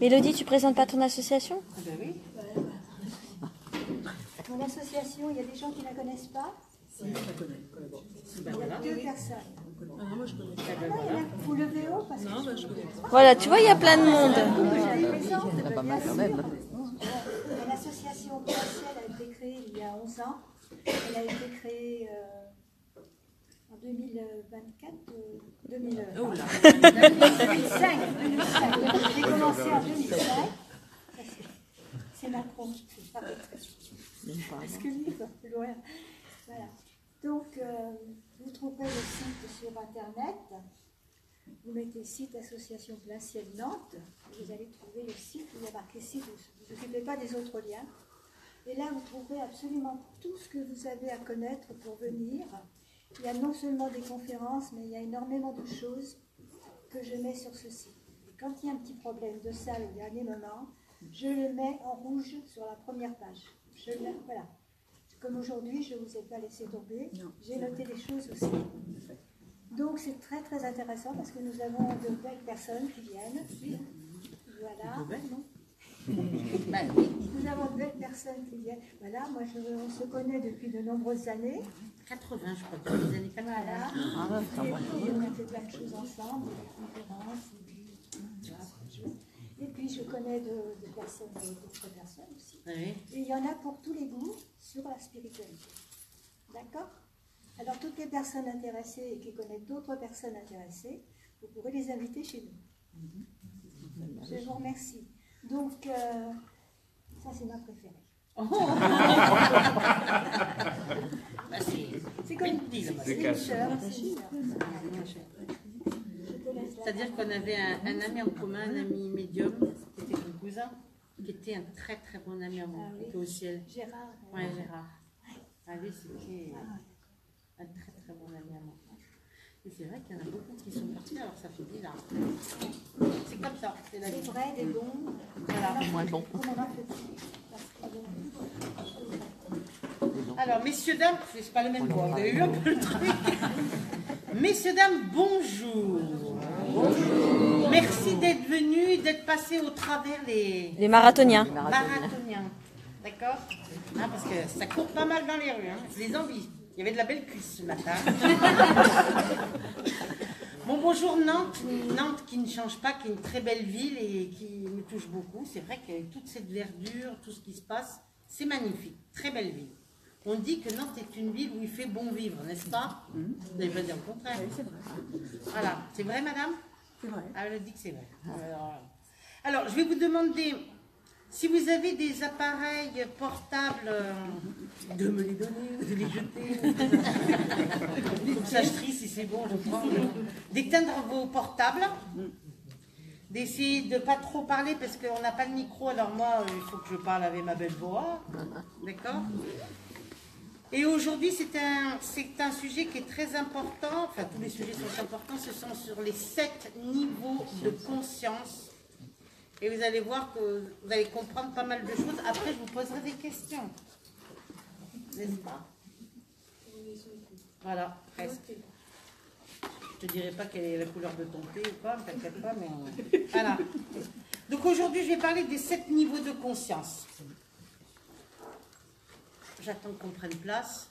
Mélodie, tu présentes pas ton association? Ah ben oui. Mon association, il y a des gens qui ne la connaissent pas. Si, je la connais. Il y a deux personnes. Ah non, moi je connais. Vous levez haut parce que Non, ben, je connais pas. Voilà, tu vois, il y a plein de monde. il y a pas mal quand même. L'association Potentiel a été créée il y a 11 ans. Elle a été créée en 2024, 2005. J'ai commencé en 2005. C'est Macron qui fait ça. Parce que lui, il va plus loin. Voilà. Donc, vous trouverez le site sur Internet. Vous mettez site Association Plein Ciel Nantes. Vous allez trouver le site. Il y a marqué site. Vous ne vous occupez pas des autres liens. Et là, vous trouverez absolument tout ce que vous avez à connaître pour venir. Il y a non seulement des conférences, mais il y a énormément de choses que je mets sur ce site. Et quand il y a un petit problème de salle au dernier moment, je le mets en rouge sur la première page. Voilà. Comme aujourd'hui, je ne vous ai pas laissé tomber, j'ai noté des choses aussi. Donc c'est très très intéressant parce que nous avons de belles personnes qui viennent. Voilà. Nous avons de belles personnes qui viennent. Voilà, moi on se connaît depuis de nombreuses années. 80, je crois, depuis les années 80. Voilà. Et puis on a fait plein de choses ensemble, des conférences. Et puis je connais d'autres personnes aussi. Oui. Et il y en a pour tous les goûts sur la spiritualité. D'accord? Alors toutes les personnes intéressées et qui connaissent d'autres personnes intéressées, vous pourrez les inviter chez nous. Je vous remercie. Donc, ça c'est ma préférée. Oh. C'est comme une sœur. C'est-à-dire qu'on avait un ami en commun, un ami médium, qui était mon cousin, qui était un très très bon ami à moi, qui était au ciel. Gérard. Oui, Gérard. Ah, lui, c'était un très très bon ami à moi. Et c'est vrai qu'il y en a beaucoup qui sont partis, alors ça fait bizarre. C'est comme ça, c'est la vie. C'est vrai, des bons. Voilà. Moins bon. Alors, messieurs, dames, c'est pas le même bois, vous avez vu un peu le truc. Messieurs, dames, bonjour. Bonjour. Merci d'être venus, d'être passés au travers Les marathoniens. marathoniens. D'accord, hein, parce que ça court pas mal dans les rues, hein. Je les envie. Il y avait de la belle cuisse ce matin. Bon, bonjour Nantes. Nantes qui ne change pas, qui est une très belle ville et qui me touche beaucoup. C'est vrai qu'avec toute cette verdure, tout ce qui se passe, c'est magnifique. Très belle ville. On dit que Nantes est une ville où il fait bon vivre, n'est-ce pas? Vous n'allez pas dire le contraire. Oui, c'est vrai. Voilà. C'est vrai, madame? C'est vrai. Ah, elle dit que c'est vrai. Alors, je vais vous demander si vous avez des appareils portables, de me les donner, de les jeter. Comme ça, je trie si c'est bon, je prends. D'éteindre vos portables. D'essayer de ne pas trop parler parce qu'on n'a pas de micro, alors moi, il faut que je parle avec ma belle voix. D'accord? Et aujourd'hui, c'est un sujet qui est très important, enfin tous les sujets sont importants, ce sont sur les 7 niveaux de conscience. Et vous allez voir que vous allez comprendre pas mal de choses. Après, je vous poserai des questions. N'est-ce pas? Voilà, presque. Je te dirai pas quelle est la couleur de ton thé ou pas, ne t'inquiète pas, mais voilà. Donc aujourd'hui, je vais parler des 7 niveaux de conscience. J'attends qu'on prenne place.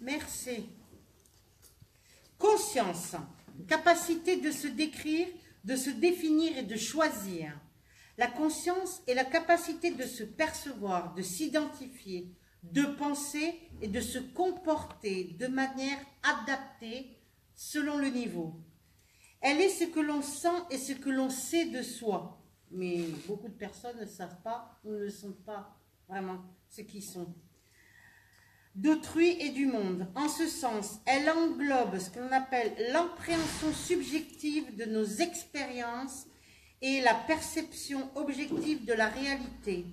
Merci. Conscience, capacité de se décrire, de se définir et de choisir. La conscience est la capacité de se percevoir, de s'identifier, de penser et de se comporter de manière adaptée selon le niveau. Elle est ce que l'on sent et ce que l'on sait de soi. Mais beaucoup de personnes ne savent pas ou ne sentent pas vraiment ce qu'ils sont. D'autrui et du monde. En ce sens, elle englobe ce qu'on appelle l'appréhension subjective de nos expériences et la perception objective de la réalité.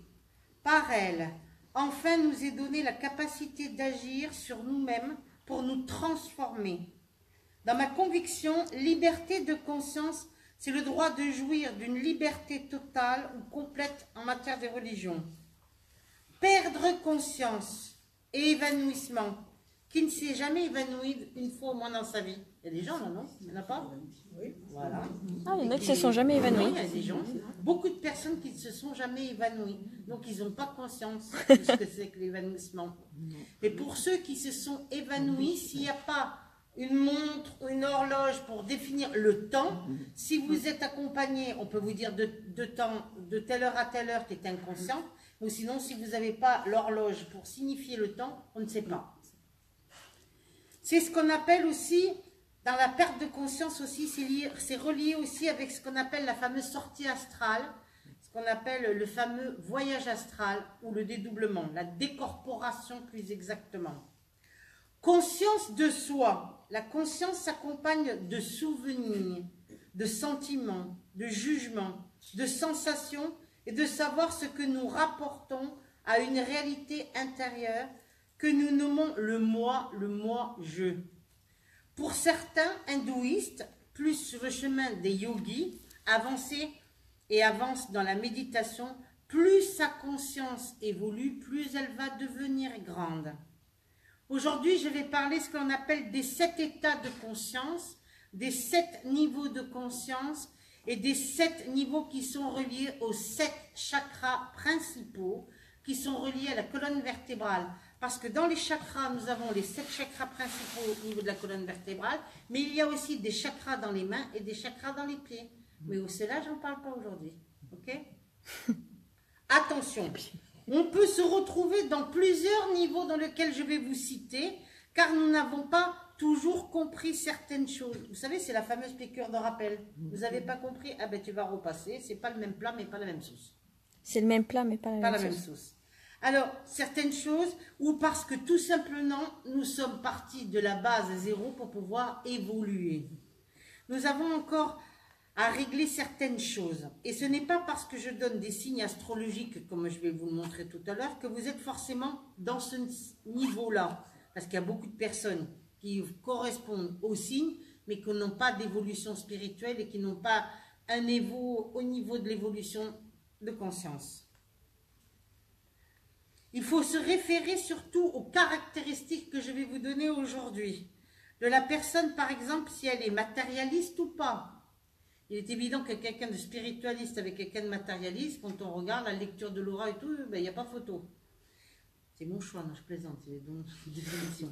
Par elle, enfin nous est donnée la capacité d'agir sur nous-mêmes pour nous transformer. Dans ma conviction, liberté de conscience, c'est le droit de jouir d'une liberté totale ou complète en matière de religion. Perdre conscience et évanouissement, qui ne s'est jamais évanoui une fois au moins dans sa vie? Il y a des gens là, non? Il n'y en a pas? Oui, voilà. Ah, il y en a qui se sont jamais évanouis. Oui, il y a des gens, beaucoup de personnes qui ne se sont jamais évanouies. Donc, ils n'ont pas conscience de ce que c'est que l'évanouissement. Et pour ceux qui se sont évanouis, s'il n'y a pas une montre ou une horloge pour définir le temps, si vous êtes accompagné, on peut vous dire de temps, de telle heure à telle heure, tu es inconscient. Ou sinon, si vous n'avez pas l'horloge pour signifier le temps, on ne sait pas. C'est ce qu'on appelle aussi, dans la perte de conscience aussi, c'est relié aussi avec ce qu'on appelle la fameuse sortie astrale, ce qu'on appelle le fameux voyage astral ou le dédoublement, la décorporation plus exactement. Conscience de soi. La conscience s'accompagne de souvenirs, de sentiments, de jugements, de sensations et de savoir ce que nous rapportons à une réalité intérieure que nous nommons le moi-je. Pour certains hindouistes, plus sur le chemin des yogis, avancés et avancent dans la méditation, plus sa conscience évolue, plus elle va devenir grande. Aujourd'hui, je vais parler de ce qu'on appelle des 7 états de conscience, des 7 niveaux de conscience et des 7 niveaux qui sont reliés aux 7 chakras principaux, qui sont reliés à la colonne vertébrale. Parce que dans les chakras, nous avons les 7 chakras principaux au niveau de la colonne vertébrale, mais il y a aussi des chakras dans les mains et des chakras dans les pieds. Mais au cela, j'en parle pas aujourd'hui. Ok? Attention, on peut se retrouver dans plusieurs niveaux dans lesquels je vais vous citer, car nous n'avons pas toujours compris certaines choses. Vous savez, c'est la fameuse piqûre de rappel. Vous n'avez pas compris? Ah ben tu vas repasser, c'est pas le même plat, mais pas la même sauce. C'est le même plat, mais pas la même sauce. Alors, certaines choses, ou parce que tout simplement, nous sommes partis de la base zéro pour pouvoir évoluer. Nous avons encore à régler certaines choses. Et ce n'est pas parce que je donne des signes astrologiques, comme je vais vous le montrer tout à l'heure, que vous êtes forcément dans ce niveau-là. Parce qu'il y a beaucoup de personnes qui correspondent aux signes, mais qui n'ont pas d'évolution spirituelle et qui n'ont pas un niveau au niveau de l'évolution de conscience. Il faut se référer surtout aux caractéristiques que je vais vous donner aujourd'hui. De la personne, par exemple, si elle est matérialiste ou pas. Il est évident que quelqu'un de spiritualiste avec quelqu'un de matérialiste, quand on regarde la lecture de l'aura et tout, ben, il n'y a pas photo. C'est mon choix, non, je plaisante, c'est donc une définition.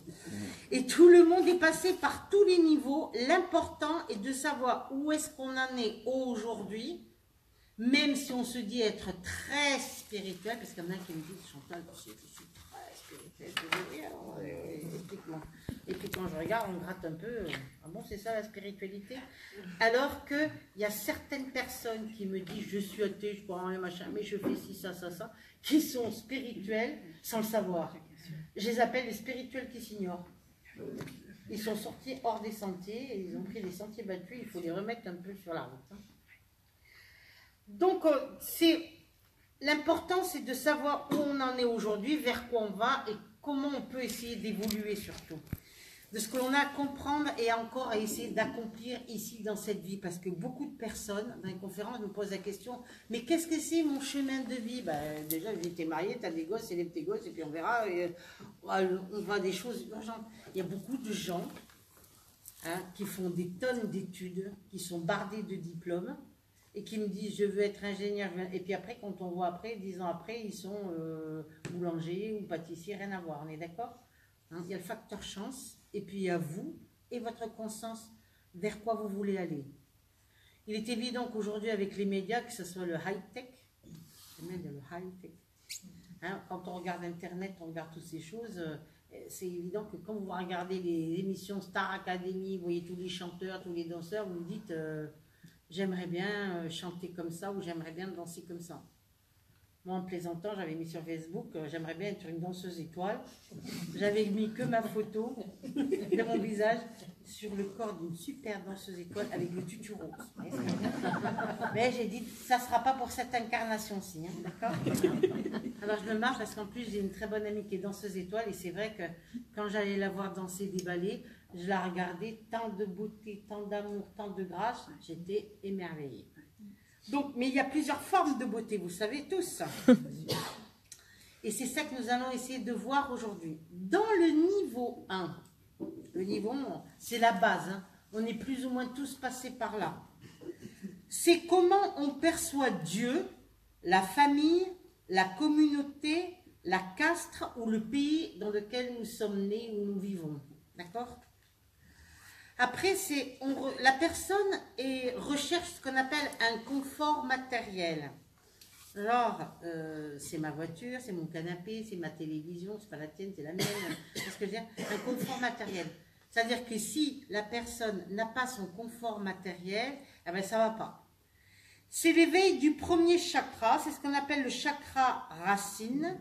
Et tout le monde est passé par tous les niveaux. L'important est de savoir où est-ce qu'on en est aujourd'hui, même si on se dit être très spirituel, parce qu'il y en a qui me disent, Chantal, je suis très spirituel, explique-moi. Et puis quand je regarde, on gratte un peu, ah bon, c'est ça la spiritualité? Alors qu'il y a certaines personnes qui me disent, je suis athée, je crois en rien, machin, mais je fais ci, ça, qui sont spirituels sans le savoir. Je les appelle les spirituels qui s'ignorent. Ils sont sortis hors des sentiers, et ils ont pris des sentiers battus, il faut les remettre un peu sur la route. Donc, l'important, c'est de savoir où on en est aujourd'hui, vers quoi on va et comment on peut essayer d'évoluer surtout. De ce que l'on a à comprendre et encore à essayer d'accomplir ici dans cette vie. Parce que beaucoup de personnes, dans les conférences, me posent la question, mais qu'est-ce que c'est mon chemin de vie? Ben, déjà, tu es marié, tu as des gosses, élève tes gosses, et puis on verra, on voit des choses urgentes. Il y a beaucoup de gens qui font des tonnes d'études, qui sont bardés de diplômes, et qui me disent, je veux être ingénieur. Et puis après, quand on voit après, 10 ans après, ils sont boulangers ou pâtissiers, rien à voir, on est d'accord? Il y a le facteur chance, et puis il y a vous et votre conscience vers quoi vous voulez aller. Il est évident qu'aujourd'hui, avec les médias, que ce soit le high-tech, quand on regarde Internet, on regarde toutes ces choses, c'est évident que quand vous regardez les émissions Star Academy, vous voyez tous les chanteurs, tous les danseurs, vous vous dites, j'aimerais bien chanter comme ça, ou j'aimerais bien danser comme ça. Moi, en plaisantant, j'avais mis sur Facebook, j'aimerais bien être une danseuse étoile. J'avais mis que ma photo de mon visage sur le corps d'une super danseuse étoile avec le tutu rose. Mais j'ai dit, ça ne sera pas pour cette incarnation-ci, hein, d'accord? Alors je me marre parce qu'en plus, j'ai une très bonne amie qui est danseuse étoile et c'est vrai que quand j'allais la voir danser des ballets, je la regardais, tant de beauté, tant d'amour, tant de grâce, j'étais émerveillée. Donc, mais il y a plusieurs formes de beauté, vous savez tous. Et c'est ça que nous allons essayer de voir aujourd'hui. Dans le niveau 1, le niveau 1, c'est la base, hein. On est plus ou moins tous passés par là. C'est comment on perçoit Dieu, la famille, la communauté, la caste ou le pays dans lequel nous sommes nés ou nous vivons. D'accord? Après, la personne recherche ce qu'on appelle un confort matériel. Genre, c'est ma voiture, c'est mon canapé, c'est ma télévision, c'est pas la tienne, c'est la mienne. C'est ce que je veux dire, un confort matériel. C'est-à-dire que si la personne n'a pas son confort matériel, eh ben ça va pas. C'est l'éveil du premier chakra, c'est ce qu'on appelle le chakra racine,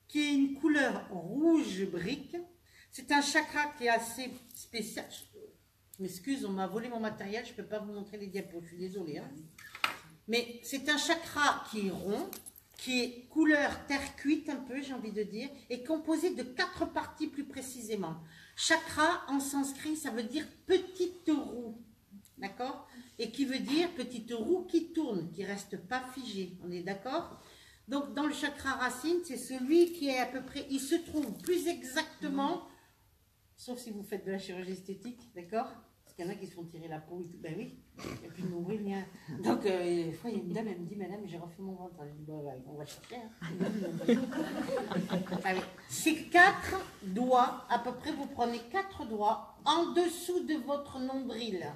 qui est une couleur rouge brique. C'est un chakra qui est assez spécial. Je m'excuse, on m'a volé mon matériel, je ne peux pas vous montrer les diapos, je suis désolée. Hein. Mais c'est un chakra qui est rond, qui est couleur terre cuite un peu, j'ai envie de dire, et composé de 4 parties plus précisément. Chakra, en sanskrit, ça veut dire petite roue, d'accord? Et qui veut dire petite roue qui tourne, qui ne reste pas figée, on est d'accord? Donc, dans le chakra racine, c'est celui qui est à peu près, il se trouve plus exactement, sauf si vous faites de la chirurgie esthétique, d'accord? Parce qu'il y en a qui se font tirer la peau et tout, ben oui, et puis nombril, rien. Donc, une fois, il y a une dame, elle me dit, madame, j'ai refait mon ventre. Je dis, bah, on va chercher. Hein. Allez. Ces 4 doigts, à peu près, vous prenez 4 doigts en dessous de votre nombril.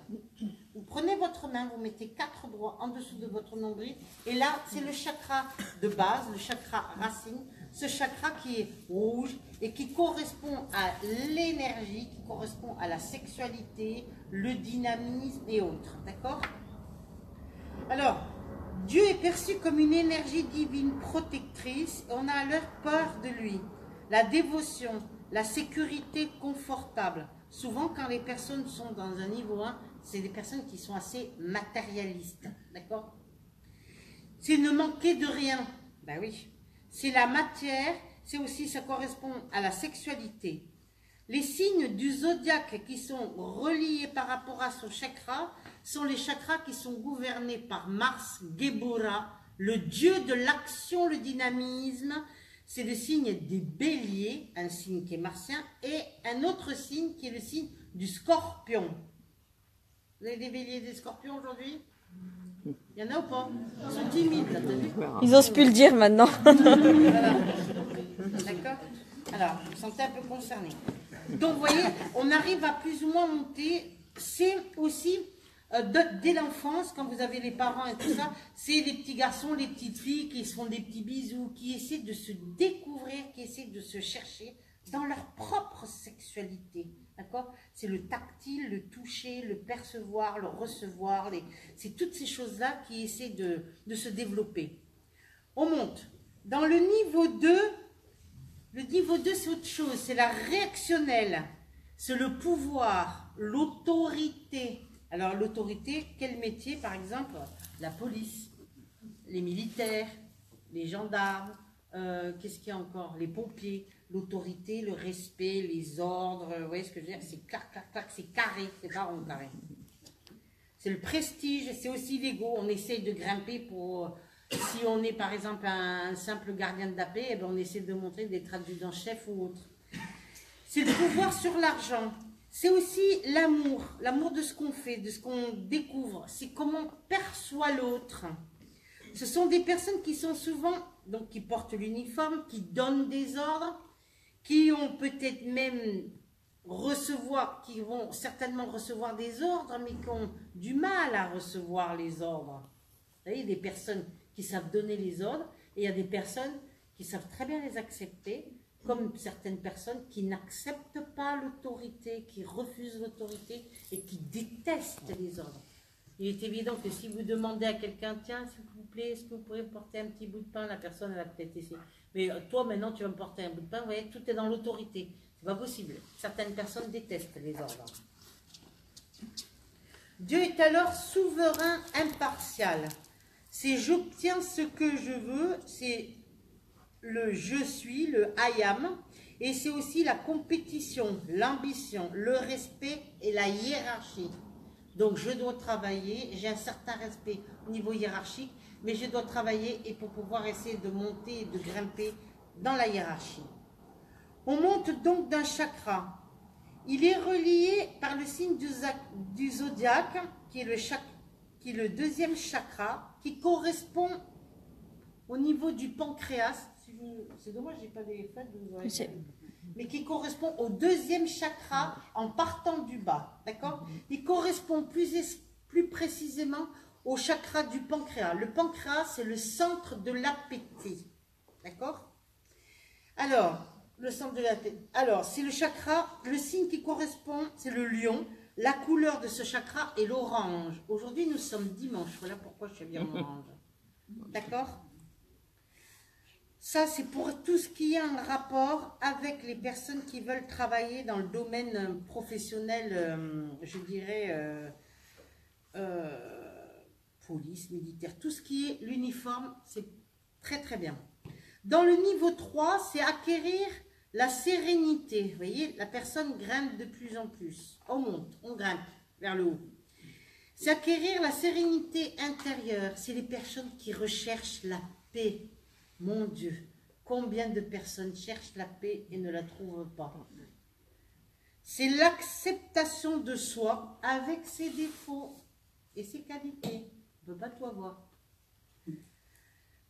Vous prenez votre main, vous mettez 4 doigts en dessous de votre nombril, et là, c'est le chakra de base, le chakra racine, ce chakra qui est rouge et qui correspond à l'énergie, qui correspond à la sexualité, le dynamisme et autres, d'accord? Alors, Dieu est perçu comme une énergie divine protectrice, et on a alors peur de lui. La dévotion, la sécurité confortable. Souvent, quand les personnes sont dans un niveau 1, c'est des personnes qui sont assez matérialistes, d'accord? C'est ne manquer de rien, ben oui. C'est la matière, c'est aussi, ça correspond à la sexualité. Les signes du zodiaque qui sont reliés par rapport à son chakra sont les chakras qui sont gouvernés par Mars, Gebura, le dieu de l'action, le dynamisme. C'est le signe des béliers, un signe qui est martien, et un autre signe qui est le signe du scorpion. Vous avez des béliers et des scorpions aujourd'hui? Il y en a ou pas? Ils sont timides, là, t'as vu? Ils n'osent plus le dire maintenant. Voilà. D'accord? Alors, vous vous sentez un peu concerné. Donc, vous voyez, on arrive à plus ou moins monter. C'est aussi, dès l'enfance, quand vous avez les parents et tout ça, c'est les petits garçons, les petites filles qui se font des petits bisous, qui essaient de se découvrir, qui essaient de se chercher dans leur propre sexualité. D'accord? C'est le tactile, le toucher, le percevoir, le recevoir. C'est toutes ces choses-là qui essaient de se développer. On monte. Dans le niveau 2, le niveau 2, c'est autre chose. C'est la réactionnelle. C'est le pouvoir, l'autorité. Alors, l'autorité, quel métier? Par exemple, la police, les militaires, les gendarmes, qu'est-ce qu'il y a encore? Les pompiers. L'autorité, le respect, les ordres, vous voyez ce que je veux dire? C'est clac, clac, clac, c'est carré, c'est pas rond, carré. C'est le prestige, c'est aussi l'ego. On essaye de grimper pour... Si on est par exemple un simple gardien de la paix, eh ben on essaie de montrer d'être adjudant-chef ou autre. C'est le pouvoir sur l'argent. C'est aussi l'amour, l'amour de ce qu'on fait, de ce qu'on découvre. C'est comment on perçoit l'autre. Ce sont des personnes qui sont souvent, donc qui portent l'uniforme, qui donnent des ordres, qui ont peut-être même qui vont certainement recevoir des ordres, mais qui ont du mal à recevoir les ordres. Vous voyez, des personnes qui savent donner les ordres, et il y a des personnes qui savent très bien les accepter, comme certaines personnes qui n'acceptent pas l'autorité, qui refusent l'autorité et qui détestent les ordres. Il est évident que si vous demandez à quelqu'un, tiens, s'il vous plaît, est-ce que vous pourriez me porter un petit bout de pain, la personne, elle a peut-être essayé. Mais toi, maintenant, tu vas me porter un bout de pain, vous voyez, tout est dans l'autorité. C'est pas possible. Certaines personnes détestent les ordres. Dieu est alors souverain impartial. C'est j'obtiens ce que je veux, c'est le je suis, le I am, et c'est aussi la compétition, l'ambition, le respect et la hiérarchie. Donc je dois travailler, j'ai un certain respect au niveau hiérarchique, mais je dois travailler et pour pouvoir essayer de monter et de grimper dans la hiérarchie. On monte donc d'un chakra. Il est relié par le signe du zodiaque, qui est le deuxième chakra, qui correspond au niveau du pancréas. C'est dommage, j'ai pas des fêtes, mais qui correspond au deuxième chakra en partant du bas. D'accord? Il correspond plus précisément au chakra du pancréas. Le pancréas, c'est le centre de l'appétit. D'accord? Alors, le centre de l'appétit. Alors, c'est le chakra, le signe qui correspond, c'est le lion. La couleur de ce chakra est l'orange. Aujourd'hui, nous sommes dimanche. Voilà pourquoi je suis bien en orange. D'accord? Ça, c'est pour tout ce qui a un rapport avec les personnes qui veulent travailler dans le domaine professionnel, je dirais, police, militaire, tout ce qui est l'uniforme, c'est très très bien. Dans le niveau 3, c'est acquérir la sérénité. Vous voyez, la personne grimpe de plus en plus. On monte, on grimpe vers le haut. C'est acquérir la sérénité intérieure. C'est les personnes qui recherchent la paix. Mon Dieu, combien de personnes cherchent la paix et ne la trouvent pas? C'est l'acceptation de soi avec ses défauts et ses qualités. On ne peut pas tout avoir.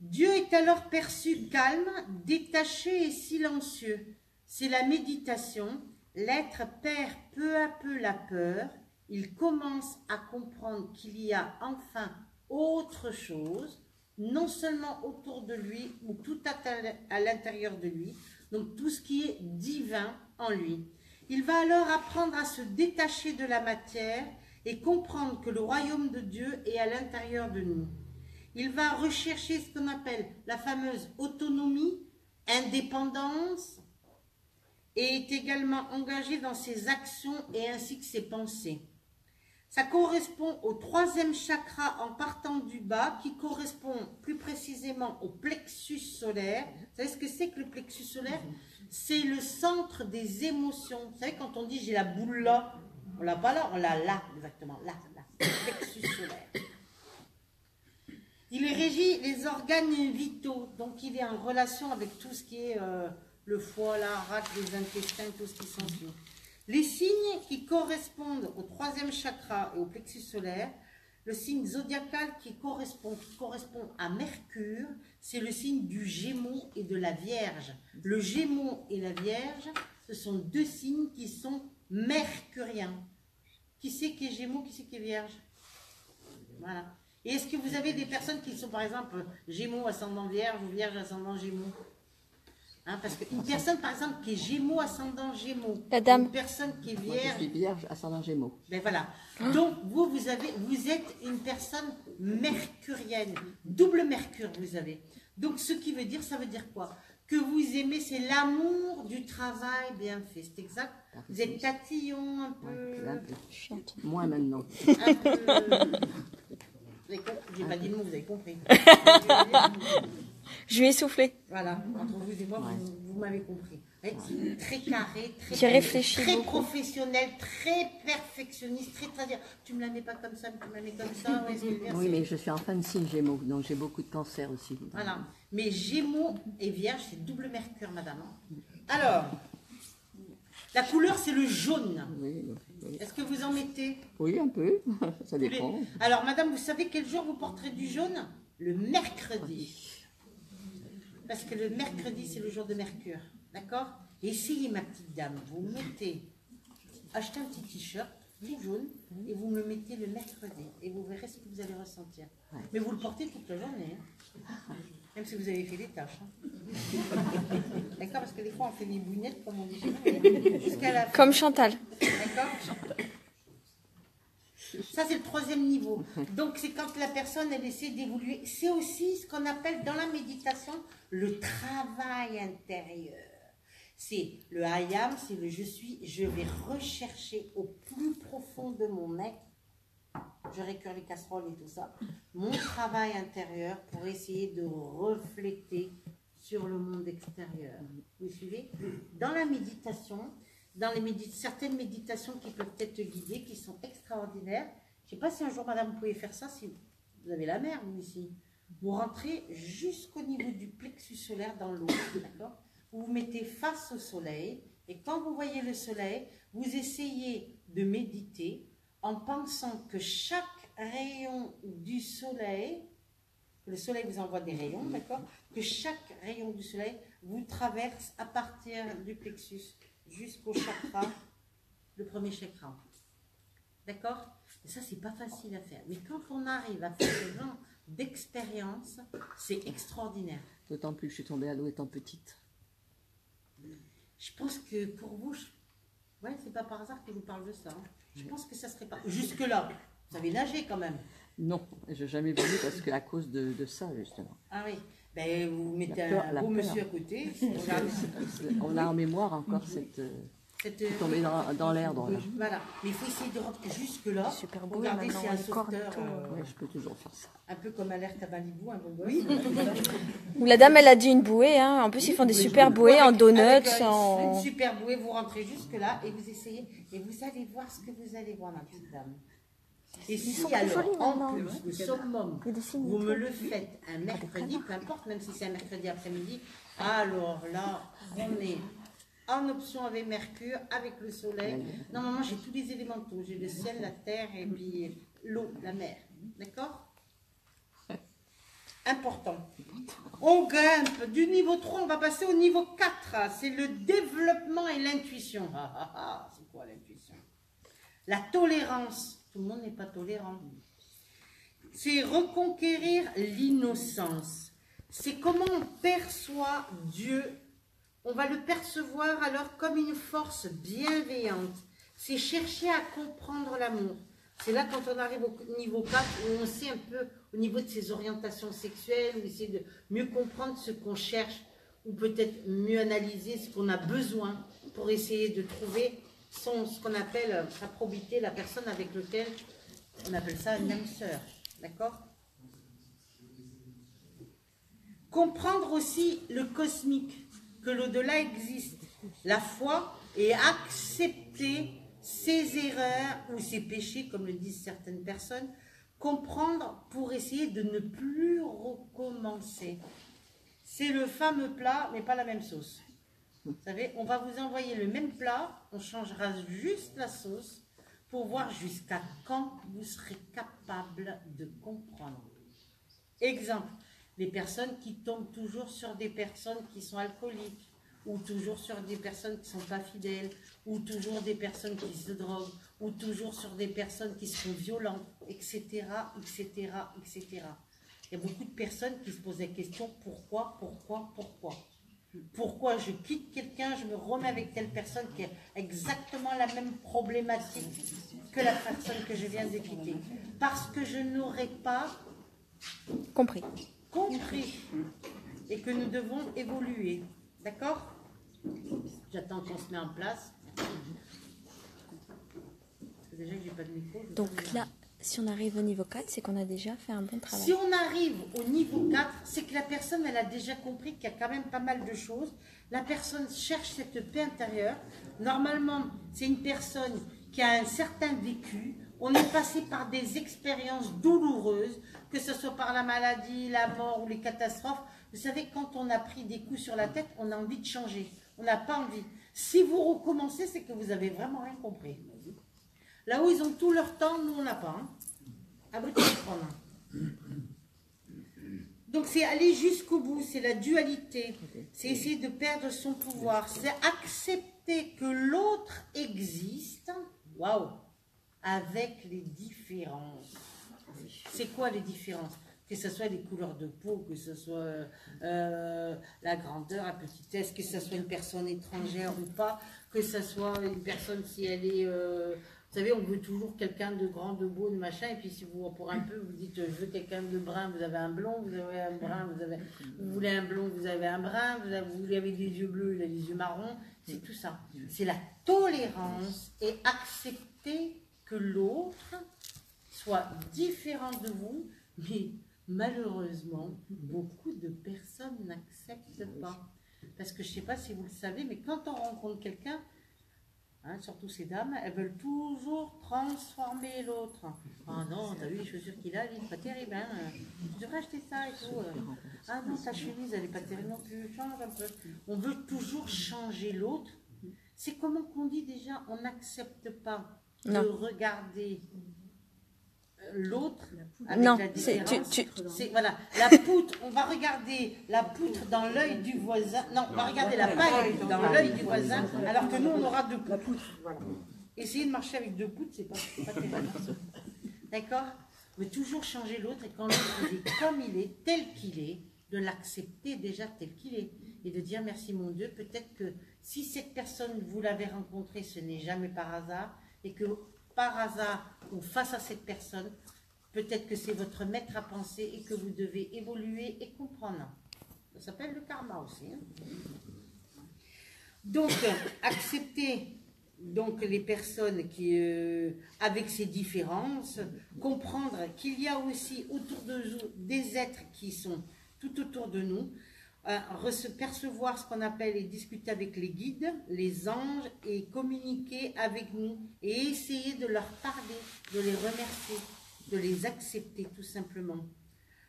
Dieu est alors perçu calme, détaché et silencieux. C'est la méditation. L'être perd peu à peu la peur. Il commence à comprendre qu'il y a enfin autre chose, non seulement autour de lui, ou tout à l'intérieur de lui, donc tout ce qui est divin en lui. Il va alors apprendre à se détacher de la matière et comprendre que le royaume de Dieu est à l'intérieur de nous. Il va rechercher ce qu'on appelle la fameuse autonomie, indépendance, et est également engagé dans ses actions et ainsi que ses pensées. Ça correspond au troisième chakra en partant du bas, qui correspond plus précisément au plexus solaire. Vous savez ce que c'est que le plexus solaire? C'est le centre des émotions. Vous savez, quand on dit j'ai la boule là, on l'a pas là, on l'a là, exactement, là, le plexus solaire. Il régit les organes vitaux, donc il est en relation avec tout ce qui est le foie, la rate, les intestins, tout ce qui s'ensuit. Les signes qui correspondent au troisième chakra et au plexus solaire, le signe zodiacal qui correspond à Mercure, c'est le signe du Gémeaux et de la Vierge. Le Gémeaux et la Vierge, ce sont deux signes qui sont mercuriens. Qui c'est qui est Gémeaux, qui c'est qui est Vierge? Voilà. Et est-ce que vous avez des personnes qui sont par exemple Gémeaux ascendant Vierge ou Vierge ascendant Gémeaux? Hein, parce qu'une personne par exemple qui est Gémeaux ascendant Gémeaux, la dame. Une personne qui est Vierge, moi, je suis Vierge ascendant Gémeaux. Ben voilà. Donc vous êtes une personne mercurienne, double Mercure vous avez. Donc ce qui veut dire, ça veut dire quoi? Que vous aimez, c'est l'amour du travail bien fait, c'est exact? Vous êtes tatillon un peu... Ouais, moins maintenant. Un peu... J'ai pas dit le mot, vous avez compris. Je lui ai soufflé. Voilà, entre vous et moi, vous m'avez compris. C'est très carré, J'ai réfléchi très beaucoup. professionnel, très perfectionniste, très dire tu me la mets pas comme ça, tu me la mets comme ça. Oui, mais je suis en fin de signe Gémeaux, donc j'ai beaucoup de cancer aussi. Voilà, mais Gémeaux et Vierge, c'est double Mercure, madame. Alors, la couleur, c'est le jaune. Oui, oui. Est-ce que vous en mettez? Oui, un peu, ça dépend. Alors, madame, vous savez quel jour vous porterez du jaune? Le mercredi. Parce que le mercredi, c'est le jour de Mercure. D'accord? Essayez, ma petite dame, vous mettez, achetez un petit t-shirt, tout jaune, et vous me le mettez le mercredi. Et vous verrez ce que vous allez ressentir. Ouais. Mais vous le portez toute la journée. Hein? Même si vous avez fait des tâches. Hein? D'accord? Parce que des fois, on fait des bouinettes, comme on dit chez nous. Jusqu'à la fin. Comme Chantal. D'accord? Ça, c'est le troisième niveau. Donc, c'est quand la personne, elle essaie d'évoluer. C'est aussi ce qu'on appelle dans la méditation le travail intérieur. C'est le I am, c'est le je suis. Je vais rechercher au plus profond de mon être, je récure les casseroles et tout ça, mon travail intérieur pour essayer de refléter sur le monde extérieur. Vous suivez? Dans la méditation, certaines méditations qui peuvent être guidées, qui sont extraordinaires. Je ne sais pas si un jour, madame, vous pouvez faire ça, si vous avez la mer, vous, ici. Vous rentrez jusqu'au niveau du plexus solaire dans l'eau, d'accord? Vous vous mettez face au soleil et quand vous voyez le soleil, vous essayez de méditer en pensant que chaque rayon du soleil, le soleil vous envoie des rayons, d'accord? Que chaque rayon du soleil vous traverse à partir du plexus jusqu'au chakra, le premier chakra. D'accord? Et ça, c'est pas facile à faire. Mais quand on arrive à faire ce genre d'expérience, c'est extraordinaire. D'autant plus que je suis tombée à l'eau étant petite. Je pense que pour vous, ouais, c'est pas par hasard que je vous parle de ça. Hein. Je pense que ça serait pas... Jusque-là, vous savez nager quand même. Non, je n'ai jamais voulu parce que à cause de ça, justement. Ah oui. Ben, vous mettez un beau monsieur à côté. On a en mémoire encore cette tombée dans l'air. Voilà. Mais il faut essayer de rentrer jusque-là. Super beau. Regardez, c'est un sauveteur. Ouais, je peux toujours faire ça. Un peu comme Alerte à Malibu, un bon gosse. Oui. Où la dame, elle a dit une bouée. Hein. En plus, ils font des super bouées en donuts. Une super bouée, vous rentrez jusque-là et vous essayez. Et vous allez voir ce que vous allez voir, ma petite dame. Et si alors, en plus, le summum, vous me le faites un mercredi, peu importe, même si c'est un mercredi après-midi, alors là, on est en option avec Mercure, avec le soleil. Normalement, j'ai tous les élémentaux. J'ai le ciel, la terre et puis l'eau, la mer. D'accord? Important. On grimpe du niveau 3, on va passer au niveau 4. C'est le développement et l'intuition. C'est quoi l'intuition? La tolérance. Tout le monde n'est pas tolérant. C'est reconquérir l'innocence. C'est comment on perçoit Dieu. On va le percevoir alors comme une force bienveillante. C'est chercher à comprendre l'amour. C'est là quand on arrive au niveau 4 où on sait un peu au niveau de ses orientations sexuelles, où essayer de mieux comprendre ce qu'on cherche, ou peut-être mieux analyser ce qu'on a besoin pour essayer de trouver ce qu'on appelle sa probité, la personne avec laquelle on appelle ça une âme sœur. D'accord? Comprendre aussi le cosmique, que l'au-delà existe, la foi, et accepter ses erreurs ou ses péchés, comme le disent certaines personnes, comprendre pour essayer de ne plus recommencer. C'est le fameux plat, mais pas la même sauce. Vous savez, on va vous envoyer le même plat, on changera juste la sauce pour voir jusqu'à quand vous serez capable de comprendre. Exemple, les personnes qui tombent toujours sur des personnes qui sont alcooliques, ou toujours sur des personnes qui ne sont pas fidèles, ou toujours des personnes qui se droguent, ou toujours sur des personnes qui sont violentes, etc., etc., etc. Il y a beaucoup de personnes qui se posent la question « Pourquoi, pourquoi, pourquoi ?» Pourquoi je quitte quelqu'un, je me remets avec telle personne qui a exactement la même problématique que la personne que je viens de quitter. Parce que je n'aurais pas compris et que nous devons évoluer. D'accord? J'attends qu'on se mette en place. Déjà que j'ai pas de micro. Donc là, si on arrive au niveau 4, c'est qu'on a déjà fait un bon travail. Si on arrive au niveau 4, c'est que la personne, elle a déjà compris qu'il y a quand même pas mal de choses. La personne cherche cette paix intérieure. Normalement, c'est une personne qui a un certain vécu. On est passé par des expériences douloureuses, que ce soit par la maladie, la mort ou les catastrophes. Vous savez, quand on a pris des coups sur la tête, on a envie de changer. On n'a pas envie. Si vous recommencez, c'est que vous avez vraiment rien compris. Là où ils ont tout leur temps, nous on n'a pas. Hein. À vous de prendre. Donc c'est aller jusqu'au bout, c'est la dualité. C'est essayer de perdre son pouvoir. C'est accepter que l'autre existe. Waouh! Avec les différences. C'est quoi les différences? Que ce soit les couleurs de peau, que ce soit la grandeur, la petitesse, que ce soit une personne étrangère ou pas, que ce soit une personne si elle est... vous savez, on veut toujours quelqu'un de grand, de beau, de machin, et puis si vous, pour un peu, vous dites, je veux quelqu'un de brun, vous avez un blond, vous avez un brun, vous voulez un blond, vous avez un brun, vous voulez avec des yeux bleus, il a des yeux marrons, c'est tout ça. C'est la tolérance et accepter que l'autre soit différent de vous, mais malheureusement, beaucoup de personnes n'acceptent pas. Parce que je ne sais pas si vous le savez, mais quand on rencontre quelqu'un, Hein, surtout ces dames, elles veulent toujours transformer l'autre. Ah non, t'as vu les chaussures qu'il a, il n'est pas terrible, hein. Tu devrais acheter ça et tout. Ah non, sa chemise, elle n'est pas terrible non plus, change un peu. On veut toujours changer l'autre. C'est comment qu'on dit déjà, on n'accepte pas de regarder l'autre avec la différence. C'est voilà, la poutre, on va regarder la poutre dans l'œil du voisin. Non, on va regarder la paille dans l'œil du voisin, alors que nous, on aura deux poutres. Voilà. Essayez de marcher avec deux poutres, c'est pas terrible. D'accord? Mais toujours changer l'autre, et quand l'autre est comme il est, tel qu'il est, de l'accepter déjà tel qu'il est. Et de dire merci mon Dieu, peut-être que si cette personne, vous l'avez rencontrée, ce n'est jamais par hasard, et que par hasard, ou face à cette personne, peut-être que c'est votre maître à penser et que vous devez évoluer et comprendre. Ça s'appelle le karma aussi. Hein. Donc, accepter donc, les personnes qui, avec ces différences, comprendre qu'il y a aussi autour de nous des êtres qui sont tout autour de nous, percevoir ce qu'on appelle et discuter avec les guides, les anges, et communiquer avec nous, et essayer de leur parler, de les remercier, de les accepter tout simplement.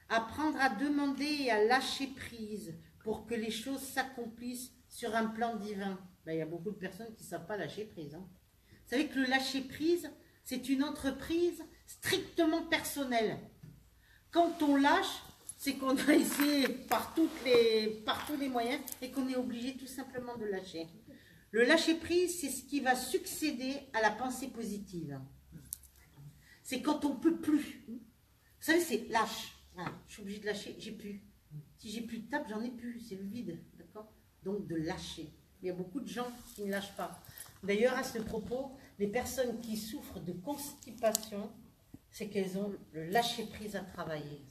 Apprendre à demander et à lâcher prise pour que les choses s'accomplissent sur un plan divin. Ben, il y a beaucoup de personnes qui ne savent pas lâcher prise. Hein. Vous savez que le lâcher prise, c'est une entreprise strictement personnelle. Quand on lâche, c'est qu'on a essayé par tous les moyens et qu'on est obligé tout simplement de lâcher. Le lâcher-prise, c'est ce qui va succéder à la pensée positive. C'est quand on ne peut plus. Vous savez, c'est lâche. Voilà, je suis obligé de lâcher, j'ai plus. Si j'ai plus de table, j'en ai plus, c'est le vide. D'accord? Donc de lâcher. Il y a beaucoup de gens qui ne lâchent pas. D'ailleurs, à ce propos, les personnes qui souffrent de constipation, c'est qu'elles ont le lâcher-prise à travailler.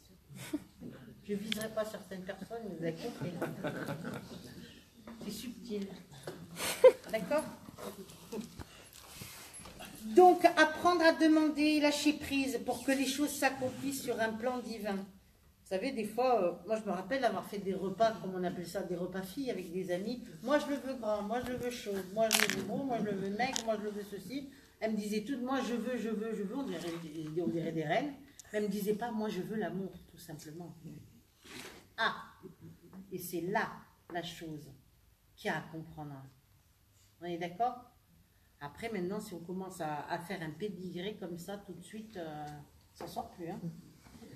Je ne viserai pas certaines personnes, mais vous avez compris. C'est subtil. D'accord? Donc, apprendre à demander, lâcher prise pour que les choses s'accomplissent sur un plan divin. Vous savez, des fois, moi je me rappelle avoir fait des repas, comme on appelle ça, des repas filles avec des amis. Moi je le veux grand, moi je le veux chaud, moi je le veux gros, moi je le veux maigre, moi je le veux ceci. Elle me disait toutes, moi je veux, on dirait des reines. Mais elle ne me disait pas, moi je veux l'amour, tout simplement. Ah, et c'est là la chose qu'il y a à comprendre. On est d'accord? Après, maintenant, si on commence à faire un pédigré comme ça, tout de suite, ça ne sort plus. Hein.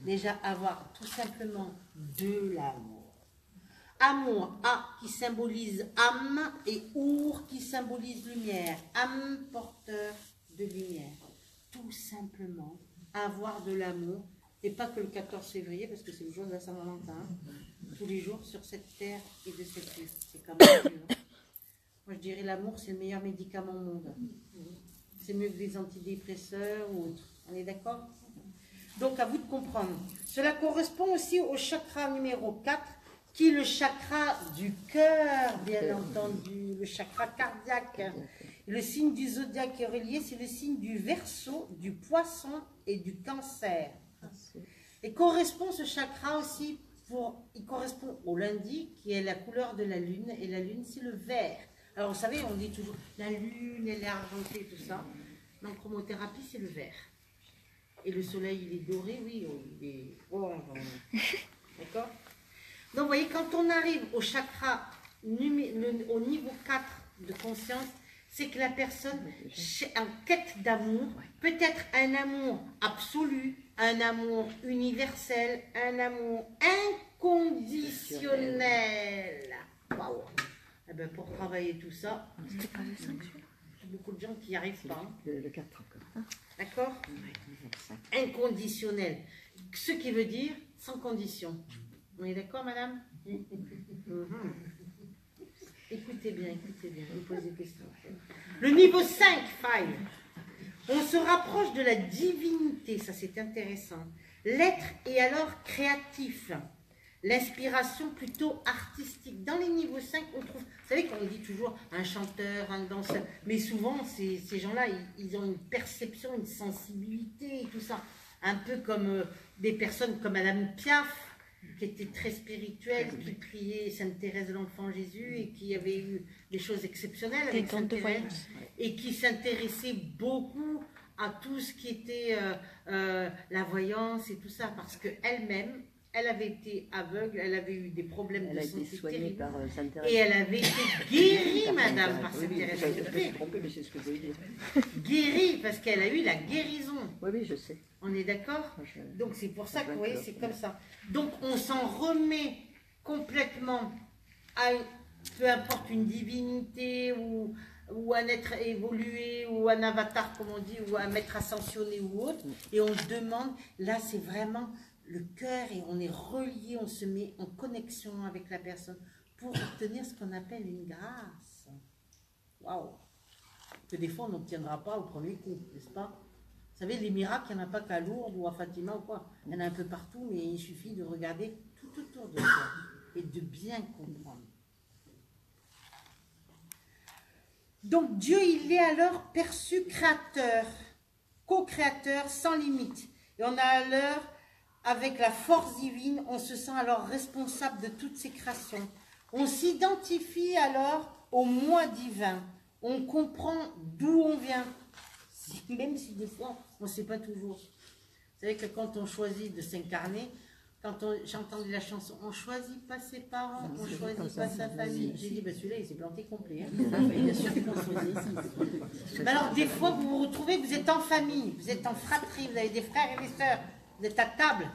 Déjà, avoir tout simplement de l'amour. Amour, A, qui symbolise âme, et Our, qui symbolise lumière. Âme, porteur de lumière. Tout simplement, avoir de l'amour. Et pas que le 14 février, parce que c'est le jour de la Saint-Valentin. Tous les jours sur cette terre et de cette terre. C'est quand même dur. Hein. Moi, je dirais l'amour, c'est le meilleur médicament au monde. C'est mieux que des antidépresseurs ou autres. On est d'accord? Donc, à vous de comprendre. Cela correspond aussi au chakra numéro 4, qui est le chakra du cœur, bien entendu, le chakra cardiaque. Le signe du zodiaque est relié, c'est le signe du Verseau, du Poisson et du Cancer. Et correspond ce chakra aussi, il correspond au lundi, qui est la couleur de la lune, et la lune, c'est le vert. Alors, vous savez, on dit toujours, la lune, elle est argentée, tout ça. En chromothérapie, c'est le vert. Et le soleil, il est doré, oui, il est orange. D'accord? Donc, vous voyez, quand on arrive au chakra, au niveau 4 de conscience, c'est que la personne est en quête d'amour, peut-être un amour absolu, un amour universel, un amour inconditionnel. Waouh! Eh ben, pour travailler tout ça, c'était pas le 5, celui-là. Il y a beaucoup de gens qui n'y arrivent pas. Hein. Le 4 encore. D'accord? Inconditionnel. Ce qui veut dire sans condition. On est d'accord, madame? Écoutez bien, vous posez des questions. Le niveau 5, 5. On se rapproche de la divinité, ça c'est intéressant. L'être est alors créatif. L'inspiration plutôt artistique. Dans les niveaux 5, on trouve, vous savez qu'on dit toujours un chanteur, un danseur, mais souvent ces gens-là, ils ont une perception, une sensibilité et tout ça. Un peu comme des personnes comme Madame Piaf, qui était très spirituelle, qui priait Sainte Thérèse de l'Enfant Jésus et qui avait eu des choses exceptionnelles avec Sainte Thérèse et qui s'intéressait beaucoup à tout ce qui était la voyance et tout ça, parce qu'elle-même, elle avait été aveugle, elle avait eu des problèmes de santé terribles, par Sainte Thérèse. Et elle avait été guérie, madame, par Sainte Thérèse. Je me suis trompée, mais c'est ce que je voulais dire. Guérie, parce qu'elle a eu la guérison. Oui, oui, je sais. On est d'accord? Donc c'est pour ça que vous voyez, c'est comme ça. Donc on s'en remet complètement à, peu importe, une divinité ou un être évolué ou un avatar, comme on dit, ou un maître ascensionné ou autre, et on demande, là c'est vraiment le cœur et on est relié, on se met en connexion avec la personne pour obtenir ce qu'on appelle une grâce. Waouh! Que des fois on n'obtiendra pas au premier coup, n'est-ce pas? Vous savez, les miracles, il n'y en a pas qu'à Lourdes ou à Fatima ou quoi. Il y en a un peu partout, mais il suffit de regarder tout autour de soi et de bien comprendre. Donc Dieu, il est alors perçu créateur, co-créateur sans limite. Et on a alors, avec la force divine, on se sent alors responsable de toutes ces créations. On s'identifie alors au moi divin. On comprend d'où on vient, même si des fois, on ne sait pas toujours. Vous savez que quand on choisit de s'incarner, quand j'ai entendu la chanson, on ne choisit pas ses parents, on ne choisit pas sa famille. J'ai dit, bah, celui-là, il s'est planté complet. Hein. Bien sûr qu'on choisit. Mais alors, des fois, vous vous retrouvez, vous êtes en famille, vous êtes en fratrie, vous avez des frères et des sœurs, vous êtes à table,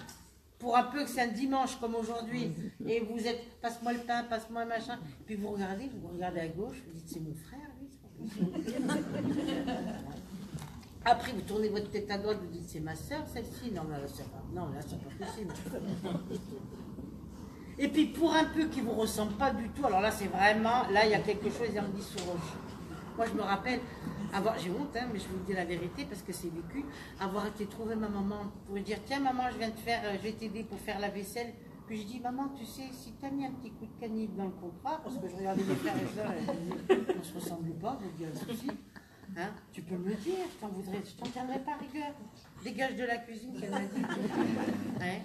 pour un peu que c'est un dimanche comme aujourd'hui, et vous êtes, passe-moi le pain, passe-moi le machin, puis vous regardez à gauche, vous dites, c'est mon frère, lui, c'est pas possible. Après, vous tournez votre tête à droite, vous dites, c'est ma soeur, celle-ci. Non, là, c'est pas, non, là, c'est pas possible. Et puis, pour un peu qui ne vous ressemble pas du tout, alors là, c'est vraiment, là, il y a quelque chose, il y a anguille sous roche. Moi, je me rappelle, j'ai honte, hein, mais je vous dis la vérité, parce que c'est vécu, avoir été trouver ma maman, pour lui dire, tiens, maman, je vais t'aider pour faire la vaisselle. Puis je dis, maman, tu sais, si tu as mis un petit coup de canif dans le contrat, parce que je regardais mes frères et sœurs, on ne se ressemble pas, je dis, un souci. Hein, tu peux me le dire, je t'en tiendrai pas rigueur. Dégage de la cuisine, qu'elle m'a dit. Hein?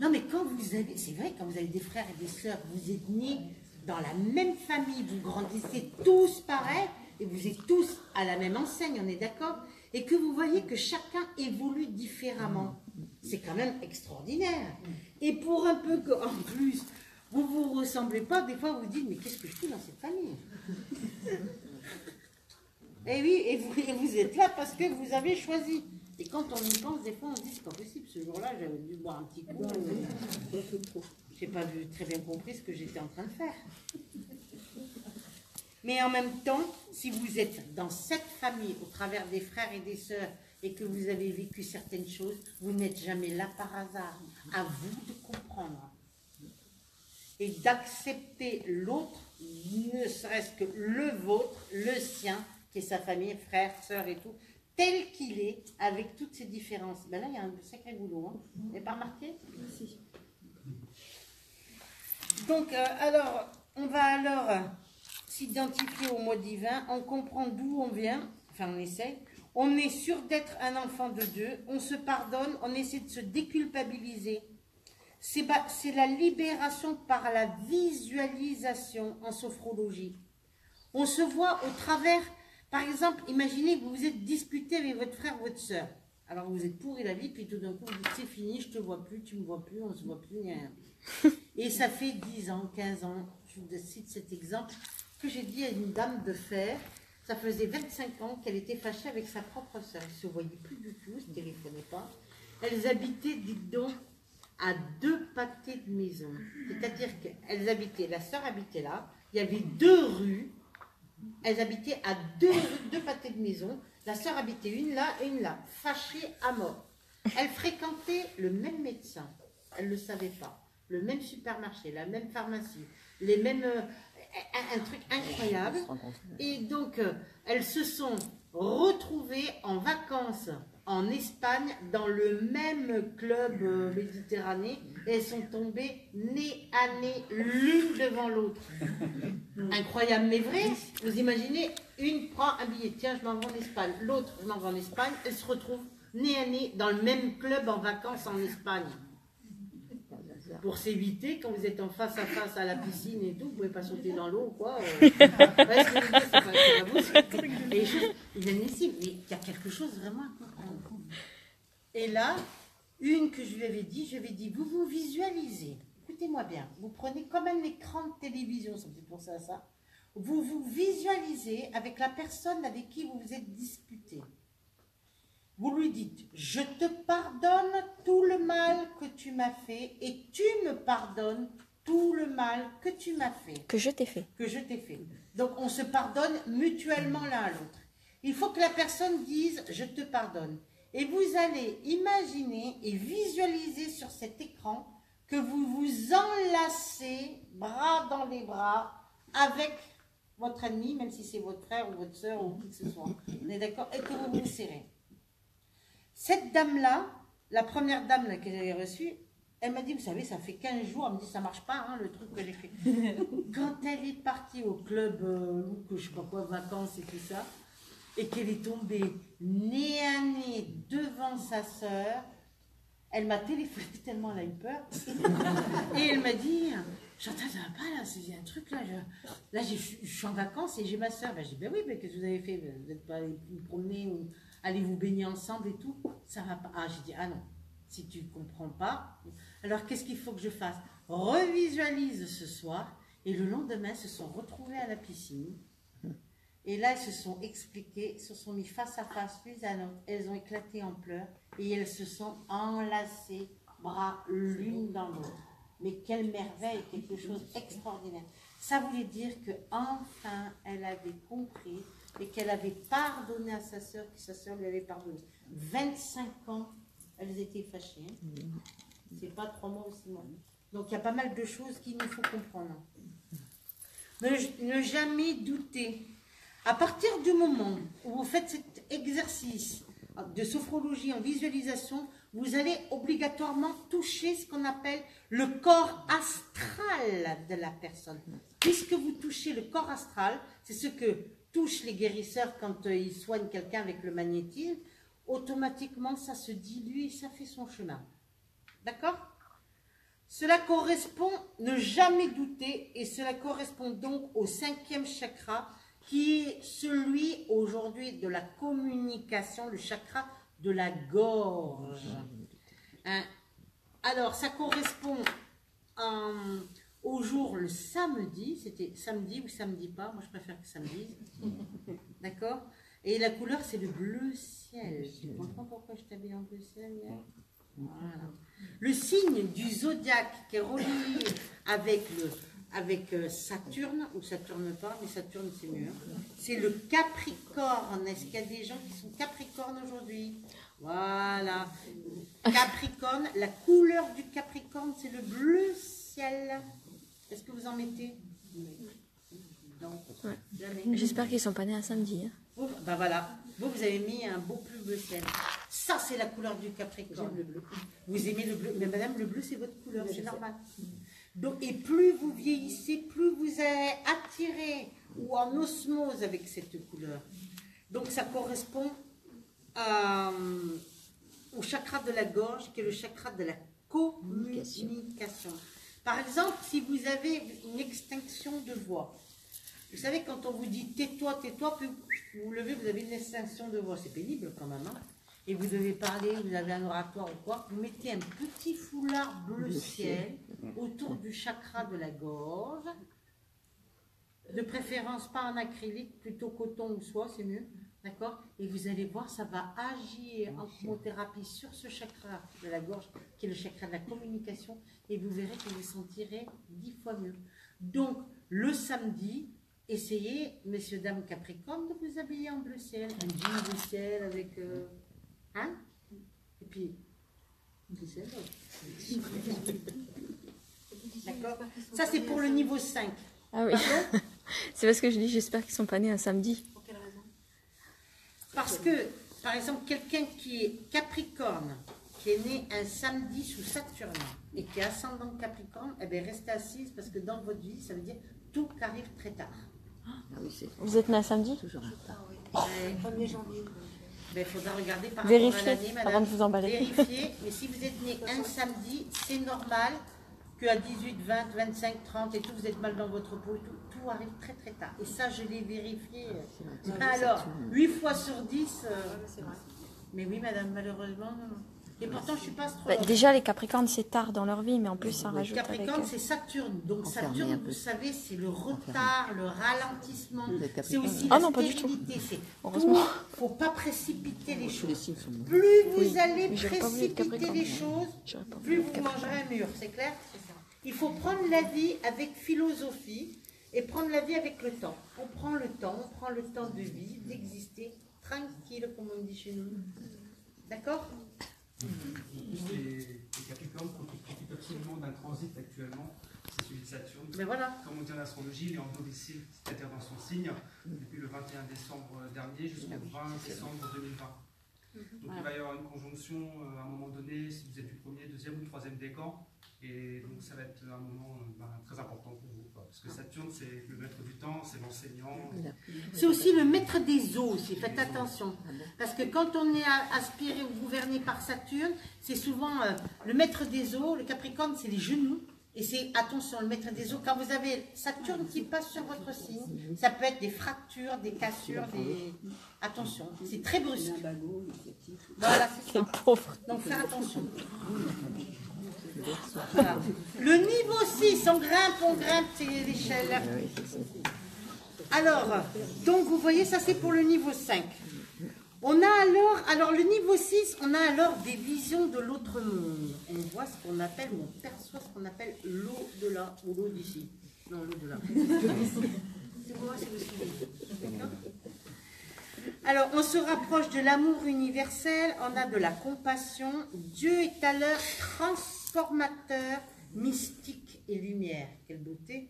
Non, mais quand vous avez, c'est vrai, quand vous avez des frères et des sœurs, vous êtes nés dans la même famille, vous grandissez tous pareil, et vous êtes tous à la même enseigne, on est d'accord? Et que vous voyez que chacun évolue différemment. C'est quand même extraordinaire. Et pour un peu qu'en plus, vous ne vous ressemblez pas, des fois vous dites, mais qu'est-ce que je fais dans cette famille? Et oui, et vous êtes là parce que vous avez choisi. Et quand on y pense, des fois on se dit, c'est pas possible, ce jour-là, j'avais dû boire un petit coup. J'ai pas très bien compris ce que j'étais en train de faire. Mais en même temps, si vous êtes dans cette famille, au travers des frères et des sœurs, et que vous avez vécu certaines choses, vous n'êtes jamais là par hasard. À vous de comprendre. Et d'accepter l'autre, ne serait-ce que le vôtre, le sien, qui est sa famille, frère, sœur et tout, tel qu'il est, avec toutes ces différences. Ben là, il y a un sacré boulot. Hein. Vous n'avez pas remarqué? Si. Donc, alors, on va alors s'identifier au moi divin, on comprend d'où on vient, enfin on essaye, on est sûr d'être un enfant de Dieu, on se pardonne, on essaie de se déculpabiliser. C'est la libération par la visualisation en sophrologie. On se voit au travers. Par exemple, imaginez que vous vous êtes disputé avec votre frère ou votre soeur. Alors vous êtes pourri la vie, puis tout d'un coup, vous dites, c'est fini, je te vois plus, tu me vois plus, on se voit plus, rien. Et ça fait 10 ans, 15 ans, je vous cite cet exemple, que j'ai dit à une dame de fer, ça faisait 25 ans qu'elle était fâchée avec sa propre soeur. Elles ne se voyaient plus du tout, elles ne se téléphonaient pas. Elles habitaient, dites donc, à 2 pâtés de maison. C'est-à-dire qu'elles habitaient, la soeur habitait là, il y avait 2 rues. Elles habitaient à deux pâtés de maison. La sœur habitait une là, fâchée à mort. Elles fréquentaient le même médecin. Elles ne le savaient pas. Le même supermarché, la même pharmacie, les mêmes... un truc incroyable. Et donc, elles se sont retrouvées en vacances en Espagne, dans le même club méditerranéen, et elles sont tombées nez à nez, l'une devant l'autre. Incroyable, mais vrai. Vous imaginez, une prend un billet, tiens, je m'en vais en Espagne, l'autre, je m'en vais en Espagne, elles se retrouvent nez à nez dans le même club en vacances en Espagne. pour s'éviter, quand vous êtes en face à face à la piscine et tout, vous ne pouvez pas sauter dans l'eau ou quoi. Ouais, ce que je veux dire, c'est pas vous, c'est des choses inadmissibles. Mais il y a quelque chose vraiment à comprendre. Et là, une que je lui avais dit, vous vous visualisez, écoutez-moi bien, vous prenez comme un écran de télévision, ça me fait penser à ça, vous vous visualisez avec la personne avec qui vous vous êtes disputé. Vous lui dites, je te pardonne tout le mal que tu m'as fait et tu me pardonnes tout le mal que tu m'as fait. Que je t'ai fait. Que je t'ai fait. Donc on se pardonne mutuellement l'un à l'autre. Il faut que la personne dise, je te pardonne. Et vous allez imaginer et visualiser sur cet écran que vous vous enlacez, bras dans les bras, avec votre ennemi, même si c'est votre frère ou votre soeur ou qui que ce soit. On est d'accord? Et que vous vous serrez. Cette dame-là, la première dame là, que j'avais reçue, elle m'a dit, vous savez, ça fait 15 jours, elle me dit, ça marche pas, hein, le truc que j'ai fait. Quand elle est partie au club, je sais pas quoi, vacances et tout ça, et qu'elle est tombée nez à nez devant sa sœur, elle m'a téléphoné tellement elle a eu peur. Et elle m'a dit, Chantal, ça va pas là, c'est un truc là, je suis en vacances et j'ai ma sœur. Ben, j'ai dit, ben oui, mais qu'est-ce que vous avez fait? Vous n'êtes pas allé vous promener ou allez vous baigner ensemble et tout? Ça va pas. Ah, j'ai dit, ah non, si tu comprends pas, alors qu'est-ce qu'il faut que je fasse? Revisualise ce soir, et le lendemain, se sont retrouvés à la piscine. Et là, elles se sont expliquées, se sont mis face à face l'une à l'autre. Elles ont éclaté en pleurs et elles se sont enlacées, bras l'une dans l'autre. Mais quelle merveille, quelque chose d'extraordinaire. Ça voulait dire qu'enfin, elle avait compris et qu'elle avait pardonné à sa sœur, que sa sœur lui avait pardonné. 25 ans, elles étaient fâchées. C'est pas 3 mois ou 6 mois. Donc il y a pas mal de choses qu'il nous faut comprendre. Ne jamais douter. À partir du moment où vous faites cet exercice de sophrologie en visualisation, vous allez obligatoirement toucher ce qu'on appelle le corps astral de la personne. Puisque vous touchez le corps astral, c'est ce que touchent les guérisseurs quand ils soignent quelqu'un avec le magnétisme, automatiquement ça se dilue et ça fait son chemin. D'accord ? Cela correspond, ne jamais douter, et cela correspond donc au 5e chakra, qui est celui aujourd'hui de la communication, le chakra de la gorge. Hein? Alors, ça correspond au jour le samedi, c'était samedi ou samedi pas, moi je préfère que samedi, d'accord? Et la couleur c'est le bleu ciel. Tu comprends pourquoi je t'habille en bleu ciel hier? Voilà. Le signe du zodiaque qui est relié avec Saturne, ou Saturne pas, mais Saturne c'est mieux, c'est le Capricorne. Est-ce qu'il y a des gens qui sont Capricorne aujourd'hui? Voilà. Capricorne, la couleur du Capricorne c'est le bleu ciel. Est-ce que vous en mettez? Non. Ouais. J'espère qu'ils ne sont pas nés un samedi. Hein. Ben voilà, vous avez mis un beau plus bleu ciel. Ça, c'est la couleur du Capricorne. Le bleu. Vous aimez le bleu, mais madame, le bleu, c'est votre couleur, c'est normal. Donc, et plus vous vieillissez, plus vous êtes attiré ou en osmose avec cette couleur. Donc, ça correspond au chakra de la gorge, qui est le chakra de la communication. Par exemple, si vous avez une extinction de voix, vous savez, quand on vous dit tais-toi, tais-toi, puis vous vous levez, vous avez une extinction de voix. C'est pénible quand même. Hein, et vous devez parler, vous avez un oratoire ou quoi. Vous mettez un petit foulard bleu ciel autour du chakra de la gorge. De préférence pas en acrylique, plutôt coton ou soie, c'est mieux. D'accord? Et vous allez voir, ça va agir en chromothérapie sur ce chakra de la gorge, qui est le chakra de la communication. Et vous verrez que vous sentirez 10 fois mieux. Donc, le samedi, essayez, messieurs, dames Capricorne, de vous habiller en bleu ciel. Un jean bleu ciel avec... hein? Et puis... bleu ciel. D'accord? Ça, c'est pour le niveau 5. Ah oui. C'est parce que je dis, j'espère qu'ils ne sont pas nés un samedi. Pour quelle raison? Parce que, par exemple, quelqu'un qui est Capricorne, qui est né un samedi sous Saturne, et qui est ascendant Capricorne, eh bien, restez assise, parce que dans votre vie, ça veut dire tout arrive très tard. Vous êtes né un samedi? Toujours un retard. 1er janvier. Il faudra regarder par Vérifiez rapport à l'année, madame. avant de vous emballer. Vérifiez, mais si vous êtes né un samedi, c'est normal qu'à 18, 20, 25, 30 et tout, vous êtes mal dans votre peau et tout arrive très très tard. Et ça, je l'ai vérifié. Alors, 8 fois sur 10, mais oui, madame, malheureusement, et pourtant, je ne suis pas astrologue. Déjà, les Capricornes, c'est tard dans leur vie, mais en plus, ça rajoute Capricorne, avec... c'est Saturne. Donc, Saturne, vous savez, c'est le retard, le ralentissement. C'est aussi la stérilité. Heureusement. Il ne faut pas précipiter les choses. Plus vous allez précipiter les choses, plus vous mangerez un mur. C'est clair? Il faut prendre la vie avec philosophie et prendre la vie avec le temps. On prend le temps de vivre, d'exister, tranquille, comme on dit chez nous. D'accord? Les Capricornes profitent absolument d'un transit actuellement, c'est celui de Saturne. Mais voilà. Comme on dit en astrologie, il est en domicile, c'est-à-dire dans son signe, depuis le 21 décembre dernier jusqu'au 20 décembre 2020. Donc il va y avoir une conjonction à un moment donné, si vous êtes du premier, deuxième ou troisième décan, et donc ça va être un moment très important pour vous. Parce que Saturne, c'est le maître du temps, c'est l'enseignant. C'est aussi le maître des eaux aussi, faites attention. Parce que quand on est aspiré ou gouverné par Saturne, c'est souvent le maître des eaux, le Capricorne, c'est les genoux. Et c'est, attention, le maître des eaux, quand vous avez Saturne qui passe sur votre signe, ça peut être des fractures, des cassures, des... Attention, c'est très brusque. Voilà, c'est ça. Donc, faire attention. Voilà. Le niveau 6, on grimpe, c'est l'échelle. Alors, donc vous voyez, ça c'est pour le niveau 5. On a alors le niveau 6, on a alors des visions de l'autre monde. On voit ce qu'on appelle, ou on perçoit ce qu'on appelle l'au-delà, ou l'au d'ici. Non, l'au-delà. C'est moi, c'est le suivi. D'accord ? Alors, on se rapproche de l'amour universel, on a de la compassion. Dieu est à l'heure transformateur, mystique et lumière. Quelle beauté!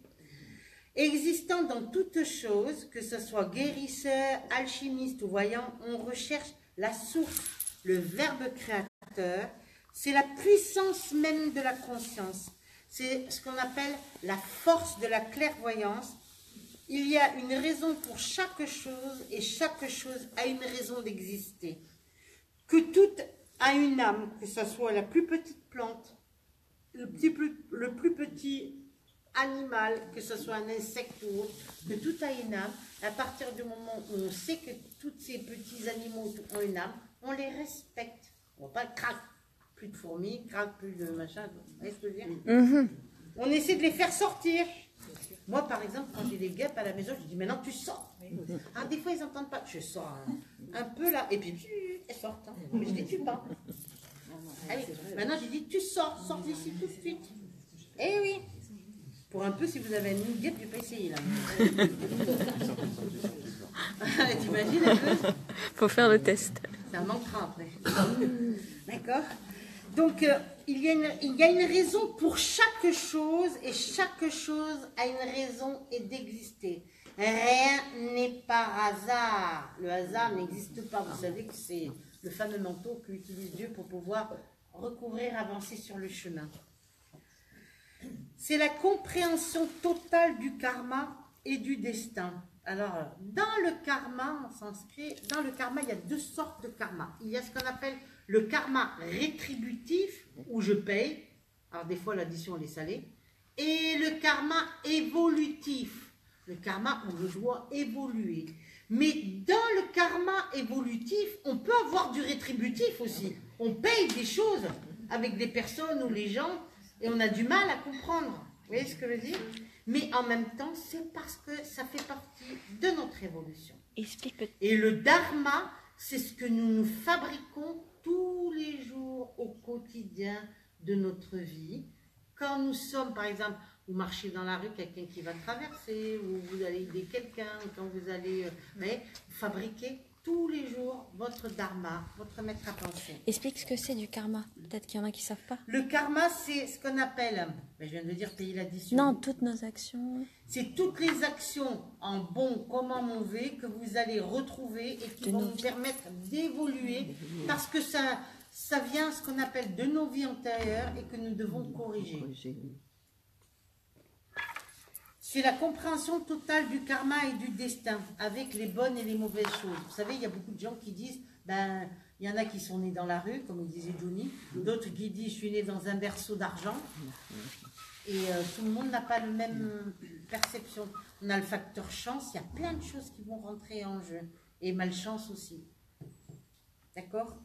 Existant dans toute chose, que ce soit guérisseur, alchimiste ou voyant, on recherche la source, le verbe créateur. C'est la puissance même de la conscience. C'est ce qu'on appelle la force de la clairvoyance. Il y a une raison pour chaque chose et chaque chose a une raison d'exister. Que tout a une âme, que ce soit la plus petite plante, le plus petit animal, que ce soit un insecte ou autre, que tout a une âme. À partir du moment où on sait que tous ces petits animaux ont une âme, on les respecte. On ne va pas craquer plus de fourmis, craque plus de machin. Vous voyez ce que je veux dire? On essaie de les faire sortir. Moi, par exemple, quand j'ai des guêpes à la maison, je dis maintenant tu sors. Ah, des fois, ils n'entendent pas. Je sors un peu là, et puis elles sortent. Hein. Mais je ne les tue pas. Allez, maintenant, j'ai dit tu sors d'ici tout de suite. Eh oui. Pour un peu, si vous avez une guêpe, je ne vais pas essayer là. T'imagines un peu? Faut faire le test. Ça manquera après. D'accord? Donc, il y a une raison pour chaque chose et chaque chose a une raison et d'exister. Rien n'est par hasard. Le hasard n'existe pas. Vous savez que c'est le fameux manteau qu'utilise Dieu pour pouvoir recouvrir, avancer sur le chemin. C'est la compréhension totale du karma et du destin. Alors, dans le karma, en sanskrit, dans le karma, il y a deux sortes de karma. Il y a ce qu'on appelle le karma rétributif, où je paye. Alors, des fois, l'addition, elle est salée. Et le karma évolutif. Le karma où je dois évoluer. Mais dans le karma évolutif, on peut avoir du rétributif aussi. On paye des choses avec des personnes ou les gens et on a du mal à comprendre. Vous voyez ce que je veux dire? Mais en même temps, c'est parce que ça fait partie de notre évolution. Et le dharma, c'est ce que nous fabriquons tous les jours au quotidien de notre vie. Quand nous sommes, par exemple, vous marchez dans la rue, quelqu'un qui va traverser, ou vous allez aider quelqu'un, quand vous allez fabriquer tous les jours votre dharma, votre maître à penser. Explique ce que c'est du karma. Peut-être qu'il y en a qui ne savent pas. Le karma, c'est ce qu'on appelle, je viens de le dire, payer l'addition. Non, toutes nos actions. C'est toutes les actions, en bon comme en mauvais, que vous allez retrouver et qui vont vous permettre d'évoluer, parce que ça vient, ce qu'on appelle, de nos vies antérieures et que nous devons corriger. C'est la compréhension totale du karma et du destin, avec les bonnes et les mauvaises choses. Vous savez, il y a beaucoup de gens qui disent, Il y en a qui sont nés dans la rue, comme disait Johnny. D'autres qui disent, je suis né dans un berceau d'argent. Et tout le monde n'a pas la même perception. On a le facteur chance, il y a plein de choses qui vont rentrer en jeu. Et malchance aussi. D'accord?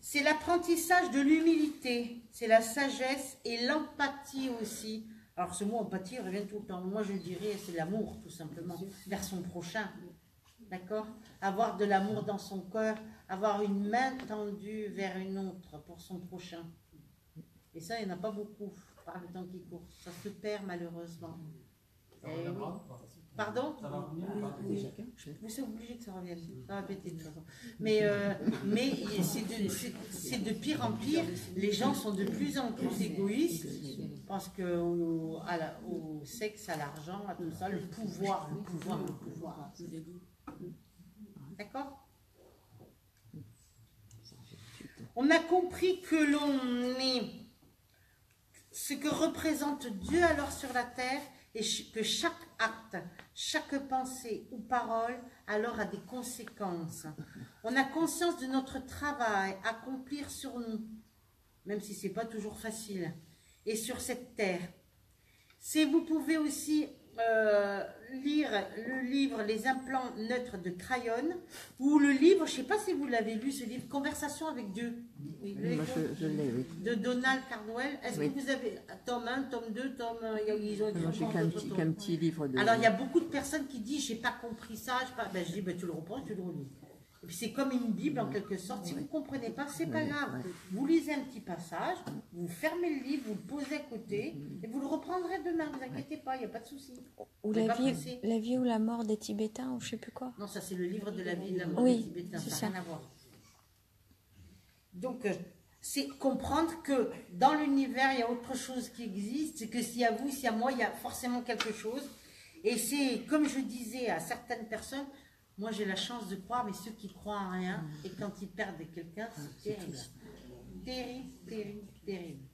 C'est l'apprentissage de l'humilité, c'est la sagesse et l'empathie aussi. Alors ce mot empathie revient tout le temps. Moi je dirais c'est l'amour tout simplement, vers son prochain. D'accord? Avoir de l'amour dans son cœur, avoir une main tendue vers une autre pour son prochain. Et ça, il n'y en a pas beaucoup par le temps qui court. Ça se perd malheureusement. Oui. Pardon? Oui. Vous êtes obligé que ça revienne. Ça va péter de toute façon. Mais c'est de pire en pire. Les gens sont de plus en plus égoïstes parce que au sexe, à l'argent, à tout ça, le pouvoir. D'accord? On a compris que l'on est ce que représente Dieu alors sur la terre et que chaque acte, chaque pensée ou parole alors a des conséquences. On a conscience de notre travail à accomplir sur nous, même si ce n'est pas toujours facile, et sur cette terre. Vous pouvez aussi lire le livre Les implants neutres de Crayon ou le livre, je ne sais pas si vous l'avez lu, ce livre Conversation avec Dieu. Oui, je l'ai, oui. De Donald Cardwell. Est-ce que vous avez tome 1, tome 2, tome... Ils ont écrit qu'un petit livre de... Alors, il y a beaucoup de personnes qui disent, j'ai pas compris ça. Je dis, ben, tu le reprends, tu le relis. Et puis, c'est comme une Bible, en quelque sorte. Si vous ne comprenez pas, c'est pas grave. Vous lisez un petit passage, vous fermez le livre, vous le posez à côté, et vous le reprendrez demain. Ne vous inquiétez pas, il n'y a pas de souci. Ou la vie ou la mort des Tibétains, ou je sais plus quoi. Non, ça, c'est le livre de la vie et de la mort des Tibétains. Ça n'a rien à voir. Donc, c'est comprendre que dans l'univers, il y a autre chose qui existe, c'est que s'il y a vous, s'il y a moi, il y a forcément quelque chose. Et c'est, comme je disais à certaines personnes, moi j'ai la chance de croire, mais ceux qui croient en rien, et quand ils perdent quelqu'un, c'est terrible. Terrible, terrible, terrible.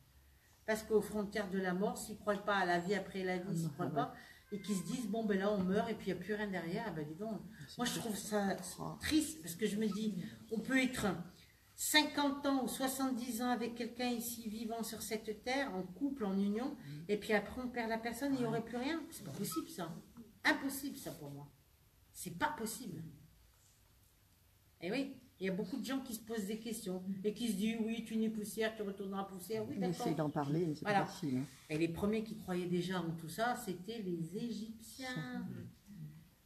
Parce qu'aux frontières de la mort, s'ils ne croient pas à la vie après la vie, s'ils ne croient pas, et qu'ils se disent, bon ben là on meurt et puis il n'y a plus rien derrière, ben dis donc. Moi je trouve ça triste, parce que je me dis, on peut être 50 ans ou 70 ans avec quelqu'un ici vivant sur cette terre, en couple, en union, et puis après on perd la personne et il n'y aurait plus rien. C'est pas possible ça. Impossible ça pour moi. C'est pas possible. Et oui, il y a beaucoup de gens qui se posent des questions et qui se disent oui, tu n'es poussière, tu retournes dans la poussière. Oui, on essaie d'en parler, mais c'est pas facile. Hein. Et les premiers qui croyaient déjà en tout ça, c'était les Égyptiens.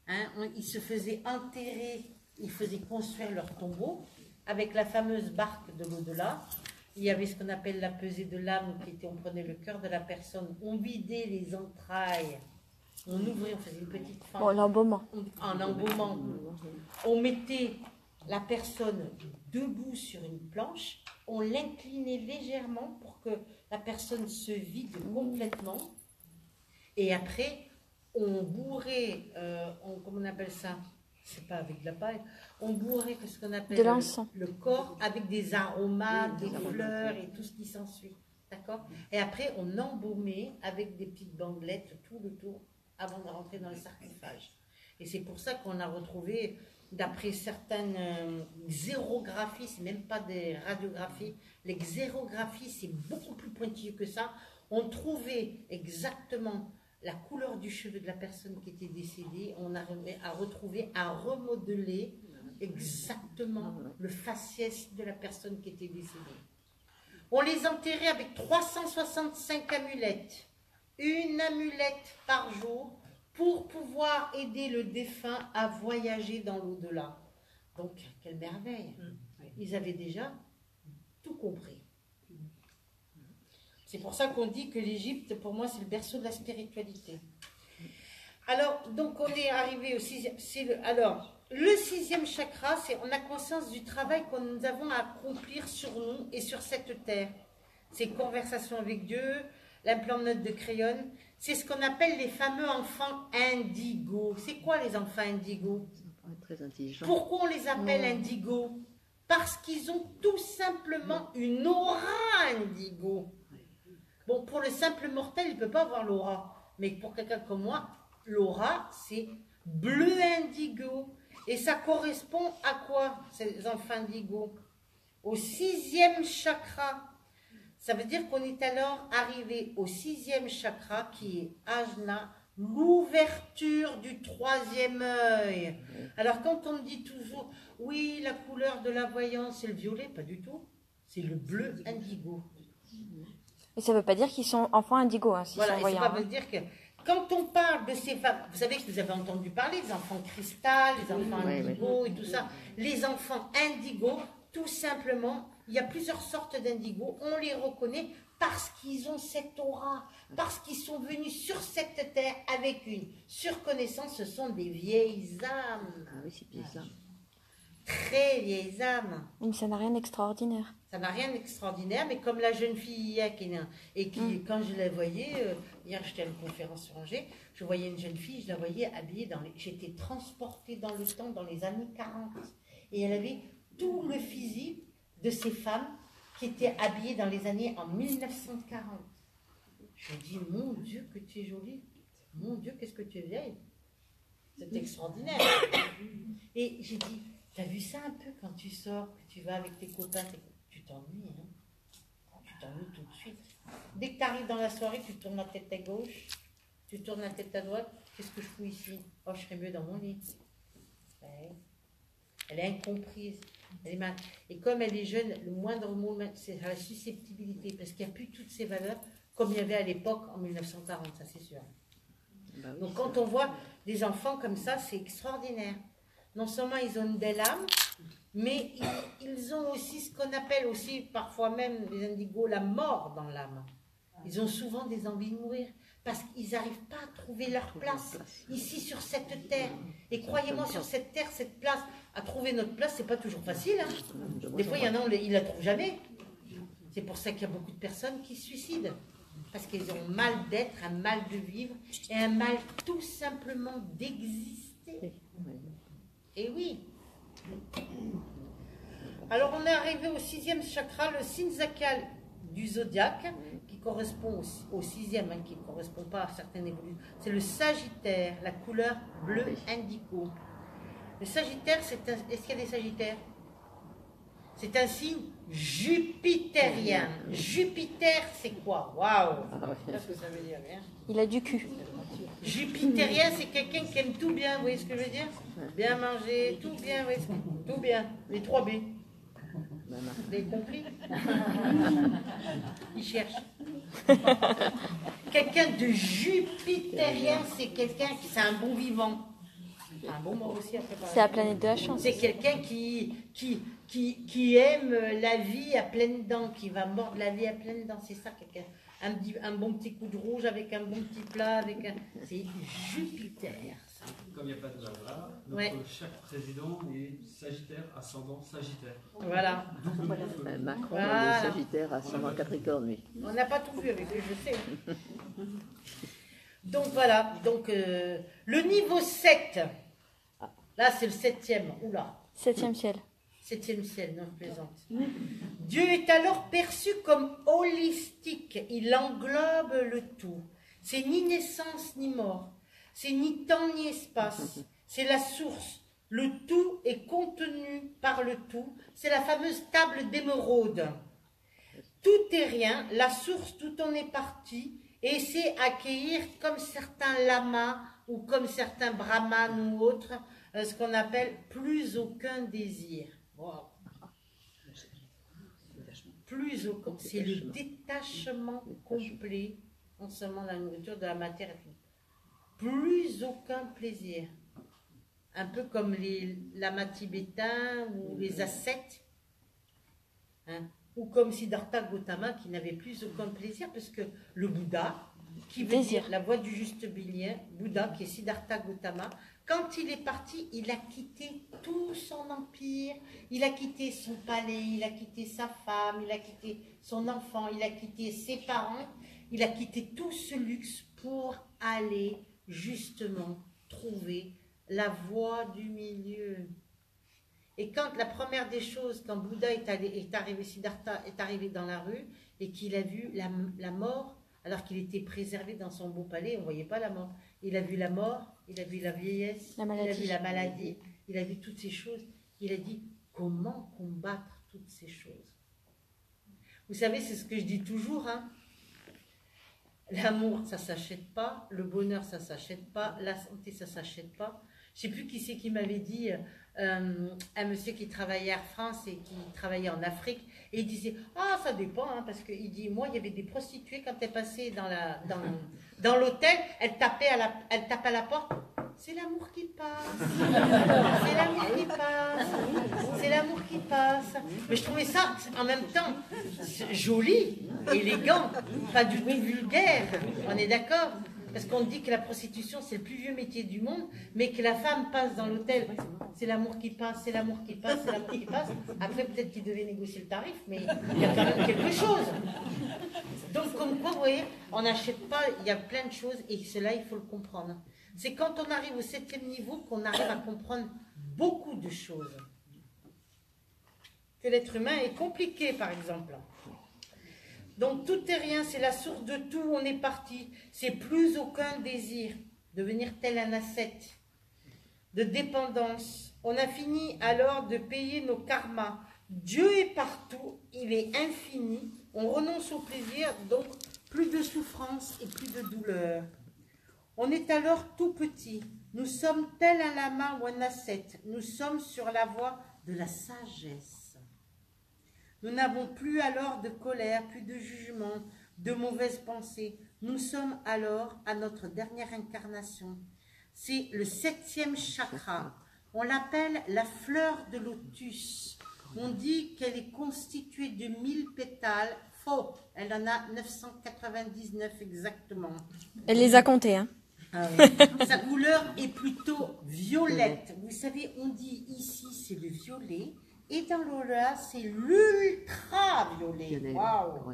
Hein, ils se faisaient enterrer, ils faisaient construire leur tombeau avec la fameuse barque de l'au-delà. Il y avait ce qu'on appelle la pesée de l'âme, qui était, on prenait le cœur de la personne, on vidait les entrailles, on ouvrait, on faisait une petite fente. Bon, l'embaumement. En embaumant. On mettait la personne debout sur une planche, on l'inclinait légèrement pour que la personne se vide complètement. Et après, on bourrait, comment on appelle ça? C'est pas avec de la paille. On bourrait ce qu'on appelle le corps avec des aromates, des fleurs et tout ce qui s'ensuit. D'accord? Et après, on embaumait avec des petites bandelettes tout le tour avant de rentrer dans le sarcophage. Et c'est pour ça qu'on a retrouvé, d'après certaines xérographies, c'est même pas des radiographies, les xérographies, c'est beaucoup plus pointilleux que ça. On trouvait exactement la couleur du cheveu de la personne qui était décédée. On a retrouvé, à remodeler exactement le faciès de la personne qui était décédée. On les enterrait avec 365 amulettes. Une amulette par jour pour pouvoir aider le défunt à voyager dans l'au-delà. Donc, quelle merveille! Ils avaient déjà tout compris. C'est pour ça qu'on dit que l'Égypte, pour moi, c'est le berceau de la spiritualité. Alors, donc, on est arrivé au sixième... Alors, le sixième chakra, c'est on a conscience du travail que nous avons à accomplir sur nous et sur cette terre. C'est conversation avec Dieu, l'implant neutre de Crayon. C'est ce qu'on appelle les fameux enfants indigos. C'est quoi les enfants indigos? Très intelligents. Pourquoi on les appelle indigos? Parce qu'ils ont tout simplement une aura indigo. Bon, pour le simple mortel, il ne peut pas avoir l'aura. Mais pour quelqu'un comme moi, l'aura, c'est bleu indigo. Et ça correspond à quoi, ces enfants indigos? Au 6e chakra. Ça veut dire qu'on est alors arrivé au 6e chakra qui est Ajna, l'ouverture du 3e œil. Alors quand on me dit toujours, oui, la couleur de la voyance, c'est le violet, pas du tout. C'est le bleu indigo. Mais ça veut pas dire qu'ils sont enfants indigo, hein, s'ils Voilà, sont et voyants. ça veut dire que quand on parle de ces femmes, vous savez que vous avez entendu parler des enfants cristal, les enfants indigo et tout ça. Les enfants indigo, tout simplement, il y a plusieurs sortes d'indigo, on les reconnaît parce qu'ils ont cette aura, parce qu'ils sont venus sur cette terre avec une surconnaissance, ce sont des vieilles âmes. Ah oui, c'est bizarre. Très vieilles âmes. Mais ça n'a rien d'extraordinaire. Ça n'a rien d'extraordinaire, mais comme la jeune fille hier qui quand je la voyais, hier j'étais à une conférence sur Angers, je voyais une jeune fille, je la voyais habillée j'étais transportée dans le temps, dans les années 40. Et elle avait tout le physique de ces femmes qui étaient habillées dans les années en 1940. Je me dis, mon Dieu, que tu es jolie. Mon Dieu, qu'est-ce que tu es vieille. C'est extraordinaire. Et j'ai dit, t'as vu ça un peu quand tu sors, que tu vas avec tes copains, tu t'ennuies, hein? Tu t'ennuies tout de suite. Dès que tu arrives dans la soirée, tu tournes la tête à gauche, tu tournes la tête à droite. Qu'est-ce que je fous ici? Oh, je serais mieux dans mon lit. Ouais. Elle est incomprise. Elle est mal. Et comme elle est jeune, le moindre mot, c'est la susceptibilité, parce qu'il n'y a plus toutes ces valeurs comme il y avait à l'époque en 1940, ça c'est sûr. Bah oui, donc quand on voit des enfants comme ça, c'est extraordinaire. Non seulement ils ont une belle âme, mais ils ont aussi ce qu'on appelle aussi, parfois même, les indigos, la mort dans l'âme. Ils ont souvent des envies de mourir, parce qu'ils n'arrivent pas à trouver leur place, ici sur cette terre. Et croyez-moi, sur cette terre, cette place, à trouver notre place, c'est pas toujours facile. Hein. Des fois, il y en a, ils la trouvent jamais. C'est pour ça qu'il y a beaucoup de personnes qui se suicident. Parce qu'ils ont mal d'être, un mal de vivre, et un mal tout simplement d'exister. Et oui. Alors on est arrivé au 6e chakra, le signe zakial du zodiaque, qui correspond au 6e, hein, qui ne correspond pas à certaines évolutions. C'est le Sagittaire, la couleur bleu indigo. Le Sagittaire, est-ce qu'il y a des Sagittaires? C'est un signe jupitérien. Jupiter, c'est quoi? Waouh! Qu'est-ce que ça veut dire? Hein? Il a du cul. Jupitérien, c'est quelqu'un qui aime tout bien, vous voyez ce que je veux dire? Bien manger, tout bien, vous voyez tout bien. Les 3 B. Vous avez compris? Il cherche. Quelqu'un de jupitérien, c'est quelqu'un qui c'est un bon vivant. Un bon mot aussi à préparer. C'est la planète de la chance. C'est quelqu'un qui aime la vie à pleines dents, qui va mordre la vie à pleines dents. C'est ça, quelqu'un. Un bon petit coup de rouge avec un bon petit plat. C'est Jupiter. Ça. Comme il n'y a pas de hasard, chaque président est Sagittaire, ascendant Sagittaire. Voilà. Macron, Voilà. le Sagittaire, ascendant Capricorne, lui. On n'a pas tout vu avec lui, je sais. Donc voilà, donc le niveau 7, là c'est le 7e, oula. 7e ciel. 7e ciel, non, je plaisante. Dieu est alors perçu comme holistique, il englobe le tout. C'est ni naissance ni mort, c'est ni temps ni espace, c'est la source. Le tout est contenu par le tout, c'est la fameuse table d'émeraude. Tout est rien, la source tout en est parti, et c'est accueillir comme certains lamas ou comme certains brahmanes ou autres, ce qu'on appelle plus aucun désir. Wow. Plus aucun, c'est le détachement complet, non seulement de la nourriture, de la matière, plus aucun plaisir. Un peu comme les lamas tibétains ou les ascètes, hein, ou comme Siddhartha Gautama qui n'avait plus aucun plaisir, parce que le Bouddha, qui veut dire la voie du juste milieu, Bouddha qui est Siddhartha Gautama, quand il est parti, il a quitté tout son empire, il a quitté son palais, il a quitté sa femme, il a quitté son enfant, il a quitté ses parents, il a quitté tout ce luxe pour aller justement trouver la voie du milieu. Et quand la première des choses, quand Bouddha est arrivé, Siddhartha est arrivé dans la rue et qu'il a vu la mort, alors qu'il était préservé dans son beau palais, on ne voyait pas la mort. Il a vu la mort, il a vu la vieillesse, il a vu la maladie. il a vu toutes ces choses, il a dit comment combattre toutes ces choses. Vous savez, c'est ce que je dis toujours, hein. L'amour, ça ne s'achète pas, le bonheur, ça ne s'achète pas, la santé, ça ne s'achète pas. Je ne sais plus qui c'est qui m'avait dit, un monsieur qui travaillait à Air France et qui travaillait en Afrique, et il disait, ah, ça dépend, hein, parce qu'il dit, moi, il y avait des prostituées, quand elles passaient dans l'hôtel, elles tapaient à la porte, c'est l'amour qui passe, c'est l'amour qui passe, c'est l'amour qui passe. Mais je trouvais ça, en même temps, joli, élégant, pas du tout vulgaire, on est d'accord? Parce qu'on dit que la prostitution, c'est le plus vieux métier du monde, mais que la femme passe dans l'hôtel, c'est l'amour qui passe, c'est l'amour qui passe, c'est l'amour qui passe. Après, peut-être qu'il devait négocier le tarif, mais il y a quand même quelque chose. Donc, comme quoi, vous voyez, on n'achète pas, il y a plein de choses, et cela, il faut le comprendre. C'est quand on arrive au 7e niveau qu'on arrive à comprendre beaucoup de choses. Que l'être humain est compliqué, par exemple. Donc tout est rien, c'est la source de tout, on est parti. C'est plus aucun désir, devenir tel un ascète, de dépendance. On a fini alors de payer nos karmas. Dieu est partout, il est infini. On renonce au plaisir, donc plus de souffrance et plus de douleur. On est alors tout petit. Nous sommes tel un lama ou un ascète. Nous sommes sur la voie de la sagesse. Nous n'avons plus alors de colère, plus de jugement, de mauvaises pensées. Nous sommes alors à notre dernière incarnation. C'est le 7e chakra. On l'appelle la fleur de lotus. On dit qu'elle est constituée de 1000 pétales. Faux, elle en a 999 exactement. Elle les a comptés, hein. Ah oui. Sa couleur est plutôt violette. Vous savez, on dit ici c'est le violet. Et dans l'aura, c'est l'ultra-violet. Waouh!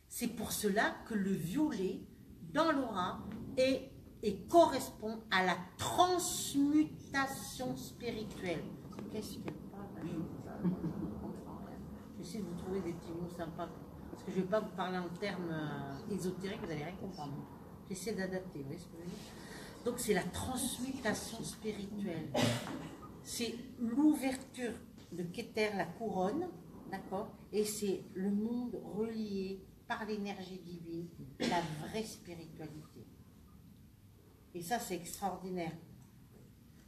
C'est pour cela que le violet, dans l'aura, correspond à la transmutation spirituelle. Qu'est-ce qu'elle parle? J'essaie de vous trouver des petits mots sympas. Parce que je ne vais pas vous parler en termes ésotériques, vous n'allez rien comprendre. J'essaie d'adapter, vous voyez ce que je veux dire? Donc c'est la transmutation spirituelle. C'est l'ouverture de Keter, la couronne, d'accord? Et c'est le monde relié par l'énergie divine, la vraie spiritualité. Et ça, c'est extraordinaire.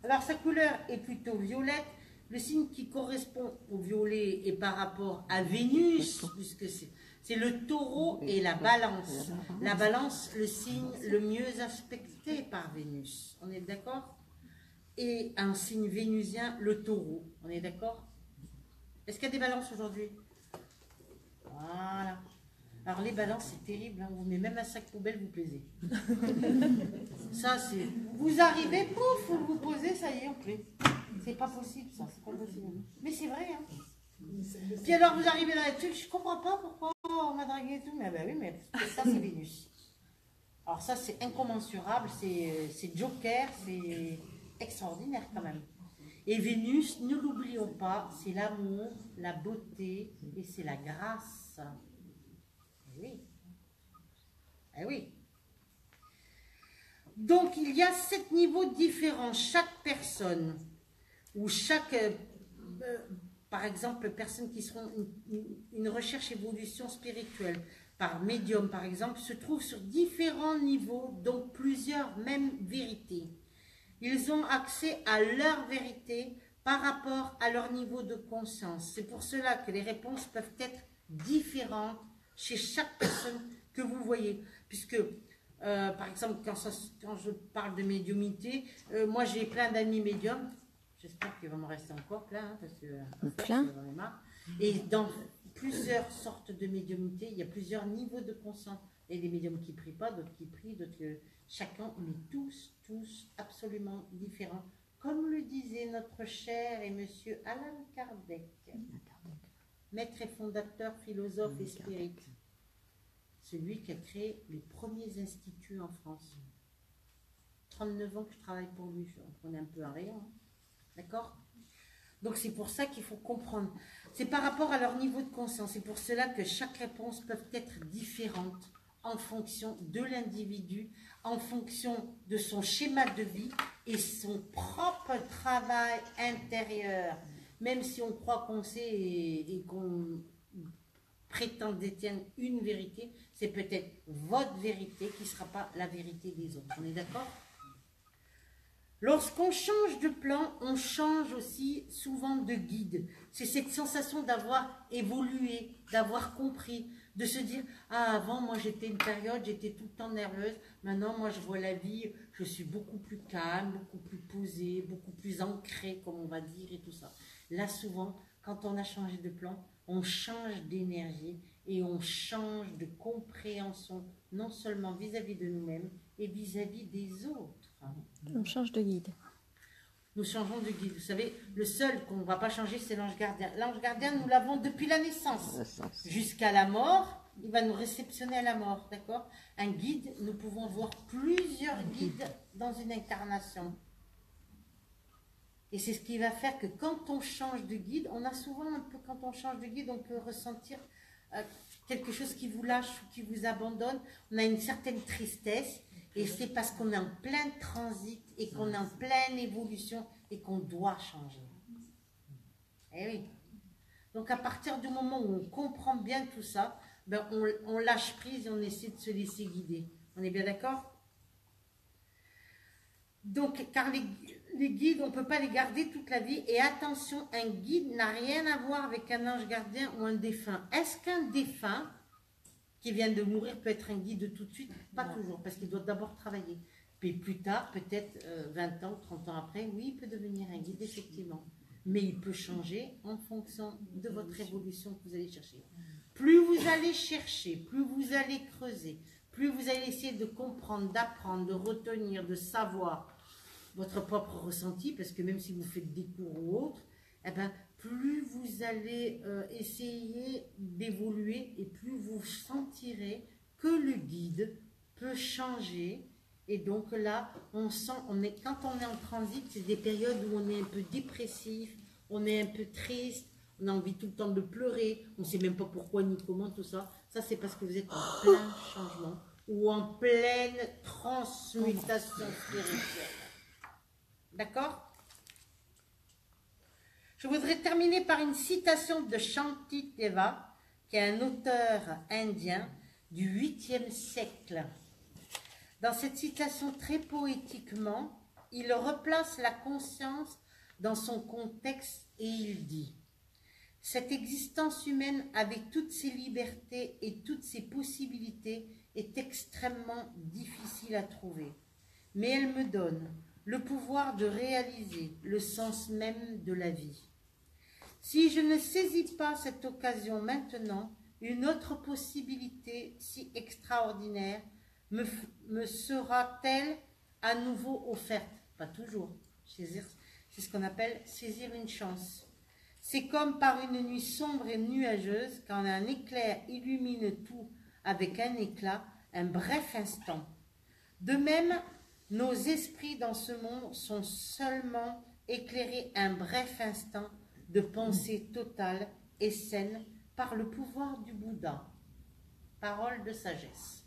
Alors, sa couleur est plutôt violette. Le signe qui correspond au violet est par rapport à Vénus, puisque c'est le taureau et la balance. La balance, le signe le mieux aspecté par Vénus. On est d'accord? Et un signe vénusien, le taureau. On est d'accord? Est-ce qu'il y a des balances aujourd'hui? Voilà. Alors les balances, c'est terrible. Hein. On vous met même un sac poubelle, vous plaisez. Ça, c'est... Vous arrivez, pouf, vous vous posez, ça y est, on plaît. C'est pas possible, ça. C'est pas possible. Mais c'est vrai, hein. Puis alors, vous arrivez là-dessus, je comprends pas pourquoi on m'a dragué et tout. Mais ben oui, mais ça, c'est Vénus. Alors ça, c'est incommensurable, c'est Joker, c'est... extraordinaire quand même. Et Vénus, ne l'oublions pas, c'est l'amour, la beauté et c'est la grâce. Oui. Eh oui. Donc il y a 7 niveaux différents. Chaque personne ou chaque, par exemple, personnes qui seront une recherche évolution spirituelle par médium par exemple, se trouve sur différents niveaux, donc plusieurs mêmes vérités. Ils ont accès à leur vérité par rapport à leur niveau de conscience. C'est pour cela que les réponses peuvent être différentes chez chaque personne que vous voyez. Puisque, par exemple, quand je parle de médiumnité, moi j'ai plein d'amis médiums. J'espère qu'il va me rester encore plein, hein, parce que plein. j'en ai marre. Et dans plusieurs sortes de médiumnité, il y a plusieurs niveaux de conscience. Et des médiums qui ne prient pas, d'autres qui prient, d'autres que... Chacun, mais tous absolument différents. Comme le disait notre cher et monsieur Allan Kardec, maître et fondateur, philosophe et spirit. Celui qui a créé les premiers instituts en France. 39 ans que je travaille pour lui, on est un peu un rayon. Hein. D'accord? Donc c'est pour ça qu'il faut comprendre. C'est par rapport à leur niveau de conscience. C'est pour cela que chaque réponse peut être différente en fonction de l'individu, en fonction de son schéma de vie et son propre travail intérieur, même si on croit qu'on sait et qu'on prétend détenir une vérité, c'est peut-être votre vérité qui ne sera pas la vérité des autres. On est d'accord? Lorsqu'on change de plan, on change aussi souvent de guide. C'est cette sensation d'avoir évolué, d'avoir compris, de se dire « Ah, avant, moi, j'étais une période, j'étais tout le temps nerveuse. Maintenant, moi, je vois la vie, je suis beaucoup plus calme, beaucoup plus posée, beaucoup plus ancrée, comme on va dire, et tout ça. » Là, souvent, quand on a changé de plan, on change d'énergie et on change de compréhension, non seulement vis-à-vis de nous-mêmes, et vis-à-vis des autres. On change de guide. Nous changeons de guide. Vous savez, le seul qu'on ne va pas changer, c'est l'ange gardien. L'ange gardien, nous l'avons depuis la naissance. Jusqu'à la mort, il va nous réceptionner à la mort, d'accord? Un guide, nous pouvons voir plusieurs guides dans une incarnation. Et c'est ce qui va faire que quand on change de guide, on a souvent un peu, quand on change de guide, on peut ressentir quelque chose qui vous lâche ou qui vous abandonne. On a une certaine tristesse. Et c'est parce qu'on est en plein transit et qu'on est en pleine évolution et qu'on doit changer. Eh oui. Donc à partir du moment où on comprend bien tout ça, ben on lâche prise et on essaie de se laisser guider. On est bien d'accord? Donc, car les guides, on ne peut pas les garder toute la vie. Et attention, un guide n'a rien à voir avec un ange gardien ou un défunt. Est-ce qu'un défunt qui vient de mourir peut être un guide tout de suite? Pas toujours, parce qu'il doit d'abord travailler. Puis plus tard, peut-être 20 ans, 30 ans après, oui, il peut devenir un guide, effectivement. Mais il peut changer en fonction de votre évolution que vous allez chercher. Plus vous allez chercher, plus vous allez creuser, plus vous allez essayer de comprendre, d'apprendre, de retenir, de savoir votre propre ressenti, parce que même si vous faites des cours ou autres, eh ben, plus vous allez essayer d'évoluer et plus vous sentirez que le guide peut changer. Et donc là, on sent, quand on est en transit, c'est des périodes où on est un peu dépressif, on est un peu triste, on a envie tout le temps de pleurer, on ne sait même pas pourquoi ni comment, tout ça. Ça, c'est parce que vous êtes en plein changement ou en pleine transmutation spirituelle. D'accord? Je voudrais terminer par une citation de Shantideva, qui est un auteur indien du 8e siècle. Dans cette citation, très poétiquement, il replace la conscience dans son contexte et il dit « Cette existence humaine, avec toutes ses libertés et toutes ses possibilités, est extrêmement difficile à trouver. Mais elle me donne le pouvoir de réaliser le sens même de la vie. Si je ne saisis pas cette occasion maintenant, une autre possibilité si extraordinaire me sera-t-elle à nouveau offerte? Pas toujours. C'est ce qu'on appelle saisir une chance. C'est comme par une nuit sombre et nuageuse, quand un éclair illumine tout avec un éclat, un bref instant. De même, nos esprits dans ce monde sont seulement éclairés un bref instant de pensée totale et saine par le pouvoir du Bouddha. Parole de sagesse.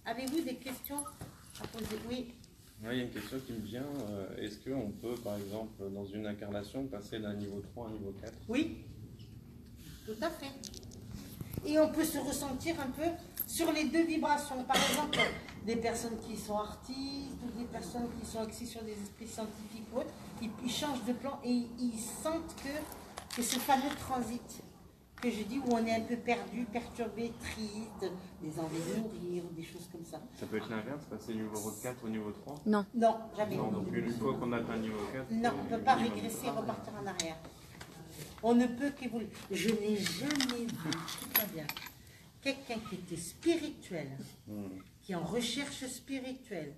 Avez-vous des questions à poser? Oui. Oui, il y a une question qui me vient. Est-ce qu'on peut, par exemple, dans une incarnation, passer d'un niveau 3 à un niveau 4? Oui, tout à fait. Et on peut se ressentir un peu sur les deux vibrations. Par exemple, des personnes qui sont artistes ou des personnes qui sont axées sur des esprits scientifiques ou autres, ils changent de plan et ils sentent que ce fameux transit que je dis, où on est un peu perdu, perturbé, triste, des envies de mourir ou des choses comme ça. Ça peut être l'inverse, passer du niveau 4 au niveau 3? Non. Non, jamais. Non, donc une fois qu'on atteint le niveau 4... Non, on ne peut pas régresser et repartir en arrière. On ne peut qu'évoluer. Je n'ai jamais vu, tout va bien, quelqu'un qui était spirituel, qui est en recherche spirituelle.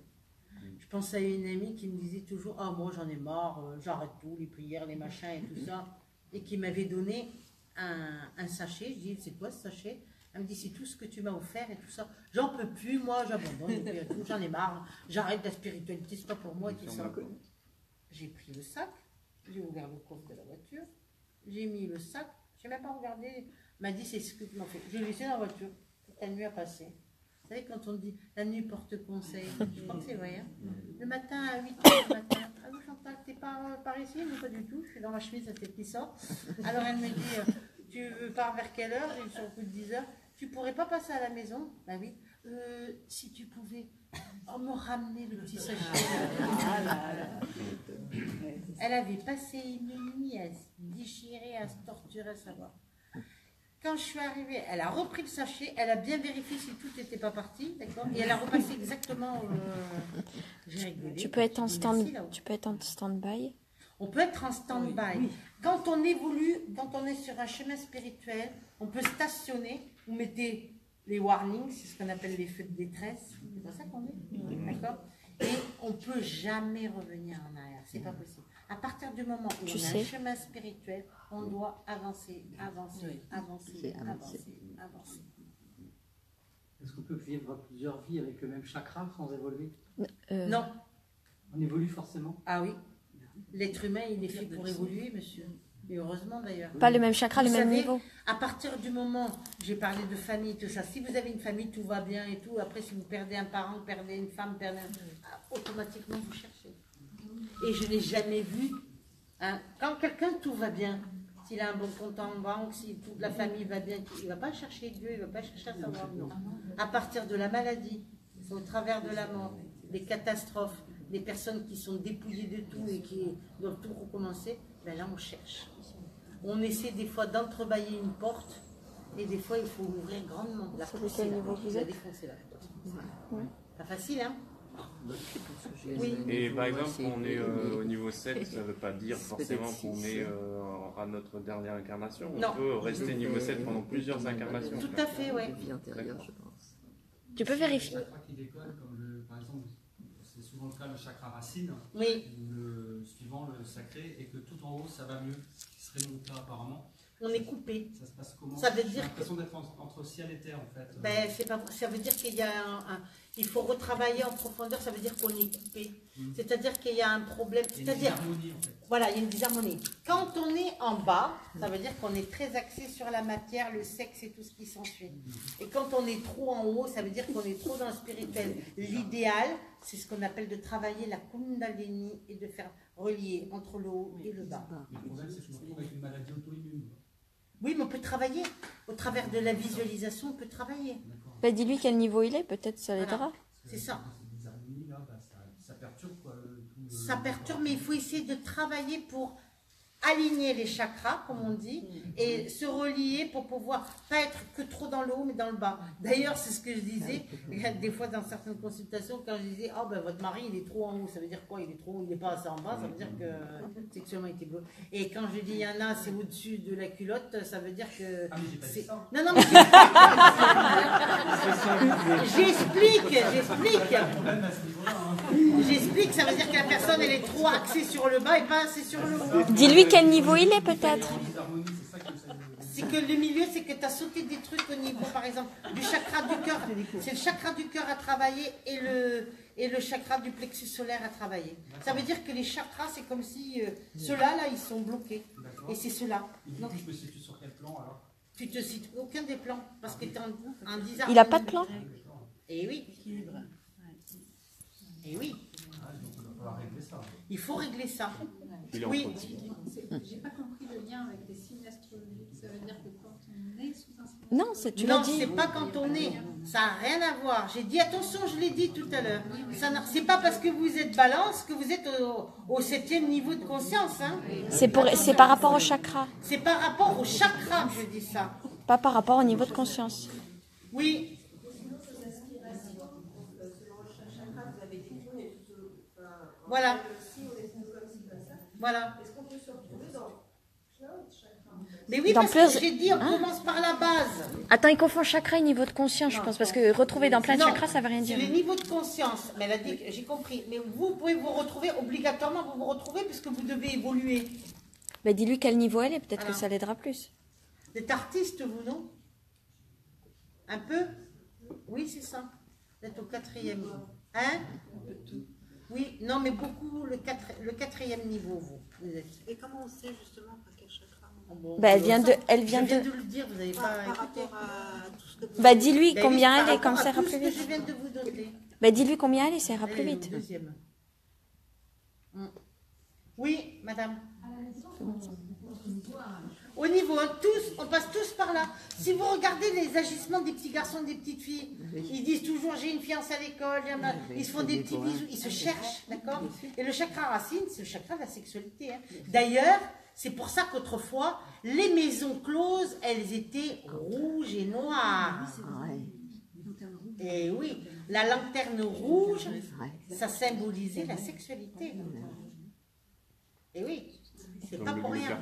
Je pense à une amie qui me disait toujours « Ah, moi j'en ai marre, j'arrête tout, les prières, les machins et tout ça. » Et qui m'avait donné un sachet. Je dis « C'est quoi ce sachet ?» Elle me dit « C'est tout ce que tu m'as offert et tout ça. J'en peux plus, moi j'abandonne, j'en ai marre, j'arrête la spiritualité, c'est pas pour moi. » tout ça. J'ai pris le sac, j'ai ouvert le coffre de la voiture, j'ai mis le sac, j'ai même pas regardé. Elle m'a dit « C'est ce que tu m'as fait. » Je l'ai laissé dans la voiture, toute la nuit a passé. Vous savez, quand on dit la nuit porte conseil, je crois que c'est vrai. Hein. Le matin à 8h du matin, par ici? Non, pas du tout. Je suis dans ma chemise, ça fait qui sort. Alors elle me dit, tu pars vers quelle heure? J'ai sur le coup de 10 heures. Tu pourrais pas passer à la maison? Bah oui. Si tu pouvais me ramener le petit sachet. Elle avait passé une nuit à se déchirer, à se torturer, à savoir. Quand je suis arrivée, elle a repris le sachet, elle a bien vérifié si tout n'était pas parti, d'accord? Et elle a repassé exactement. J'ai rigolé. Tu peux être en stand-by. On peut être en stand-by. Oui. Quand on évolue, quand on est sur un chemin spirituel, on peut stationner. Vous mettez les warnings, c'est ce qu'on appelle les feux de détresse. C'est pas ça qu'on est, d'accord? Et on ne peut jamais revenir en arrière. C'est pas possible. À partir du moment où on a un chemin spirituel, on doit avancer. Est-ce qu'on peut vivre plusieurs vies avec le même chakra sans évoluer? Non. On évolue forcément? Ah oui. L'être humain, il est fait pour évoluer, monsieur. Et heureusement d'ailleurs. Pas le même chakra, le même niveau. À partir du moment, j'ai parlé de famille, tout ça, si vous avez une famille, tout va bien et tout. Après, si vous perdez un parent, perdez une femme, automatiquement, vous cherchez. Et je n'ai jamais vu, hein, quand quelqu'un, tout va bien, s'il a un bon compte en banque, si toute la famille va bien, il ne va pas chercher Dieu, il ne va pas chercher à savoir, non. À partir de la maladie, au travers de la mort, des catastrophes, des personnes qui sont dépouillées de tout et qui doivent tout recommencer, ben là, on cherche. On essaie des fois d'entrebâiller une porte et des fois, il faut ouvrir grandement. La pousser, la défoncer, la porte. Ouais. Pas facile, hein? Oui. Et par exemple, on est au niveau 7, ça ne veut pas dire forcément qu'on est à notre dernière incarnation. On peut rester niveau 7 pendant plusieurs incarnations. Tout à fait, oui. Tu peux vérifier. Par exemple, c'est souvent le cas, le chakra racine, oui. Suivant le sacré, et que tout en haut, ça va mieux, ce qui serait mon cas apparemment. On est coupé. Ça se passe comment? Ça veut dire j'ai l'impression d'être entre ciel et terre, en fait. Ben, ça veut dire qu'il y a il faut retravailler en profondeur, ça veut dire qu'on est coupé. C'est-à-dire qu'il y a un problème. C'est-à-dire, en fait. Voilà, il y a une disharmonie. Quand on est en bas, ça veut dire qu'on est très axé sur la matière, le sexe et tout ce qui s'ensuit. Et quand on est trop en haut, ça veut dire qu'on est trop dans le spirituel. L'idéal, c'est ce qu'on appelle de travailler la Kundalini et de faire relier entre le haut et le bas. Le problème, c'est que je me retrouve avec une maladie auto-immune. Oui, mais on peut travailler. Au travers de la visualisation, on peut travailler. Bah, dis-lui quel niveau il est, peut-être ça l'aidera. Voilà. C'est ça. Ça perturbe, quoi. Ça perturbe, mais il faut essayer de travailler pour aligner les chakras, comme on dit, et se relier pour pouvoir pas être que trop dans le haut, mais dans le bas. D'ailleurs, c'est ce que je disais, des fois dans certaines consultations, quand je disais, oh ben votre mari, il est trop en haut, ça veut dire quoi? Il est trop haut, il n'est pas assez en bas, ça veut dire que sexuellement il était beau. Et quand je dis, il y en a, c'est au-dessus de la culotte, ça veut dire que... Ah, mais j'ai pas dit ça. Non, non, mais j'explique, ça veut dire que la personne, elle est trop axée sur le bas et pas assez sur le haut. Dis-lui quel niveau il est, peut-être. C'est que le milieu, c'est que tu as sauté des trucs au niveau, par exemple, du chakra du cœur. C'est le chakra du cœur à travailler et le chakra du plexus solaire à travailler. Ça veut dire que les chakras, c'est comme si ceux-là, là, ils sont bloqués. Et c'est ceux-là. Donc, je me situe sur quel plan, alors? Tu te situes aucun des plans, parce que tu es en disharmonie. Il n'a pas de plan? Eh oui. Et oui. Il faut régler ça. Oui. J'ai pas compris le lien avec les signes astrologiques. Ça veut dire que quand on est sous un... Non, tu l'as dit. Non, c'est pas quand on est. Ça n'a rien à voir. J'ai dit attention, je l'ai dit tout à l'heure. C'est pas parce que vous êtes balance que vous êtes au 7e niveau de conscience. Hein. C'est par rapport au chakra. C'est par rapport au chakra que je dis ça. Pas par rapport au niveau de conscience. Oui. Voilà. Voilà. Mais oui, parce que j'ai dit, on commence par la base. Attends, il confond chakra et niveau de conscience, je pense, parce que retrouver dans plein de chakras, ça ne veut rien dire. C'est le niveau de conscience. Mais elle a dit, j'ai compris. Mais vous pouvez vous retrouver, obligatoirement, vous retrouvez, puisque vous devez évoluer. Mais dis-lui quel niveau elle est, peut-être que ça l'aidera plus. Vous êtes artiste, vous, non? Un peu? Oui, c'est ça. Vous êtes au 4e. Hein? Oui, non, mais beaucoup, le 4e niveau, vous êtes. Et comment on sait justement par quel chakra? Bah, elle vient de le dire, vous n'avez pas écouté. Bah, dis-lui combien elle est, comme ça ira plus vite. Je viens de vous donner. Bah, dis-lui combien elle est, ça ira plus vite. Deuxième. Oui, madame. Au niveau, hein, tous, on passe tous par là. Si vous regardez les agissements des petits garçons, des petites filles, ils disent toujours j'ai une fiancée à l'école, ils se font des petits bisous, ils se cherchent, d'accord? Et le chakra racine, c'est le chakra de la sexualité. Hein. D'ailleurs, c'est pour ça qu'autrefois, les maisons closes, elles étaient rouges et noires. Et oui, la lanterne rouge, ça symbolisait la sexualité. Et oui. C'est pas pour rien.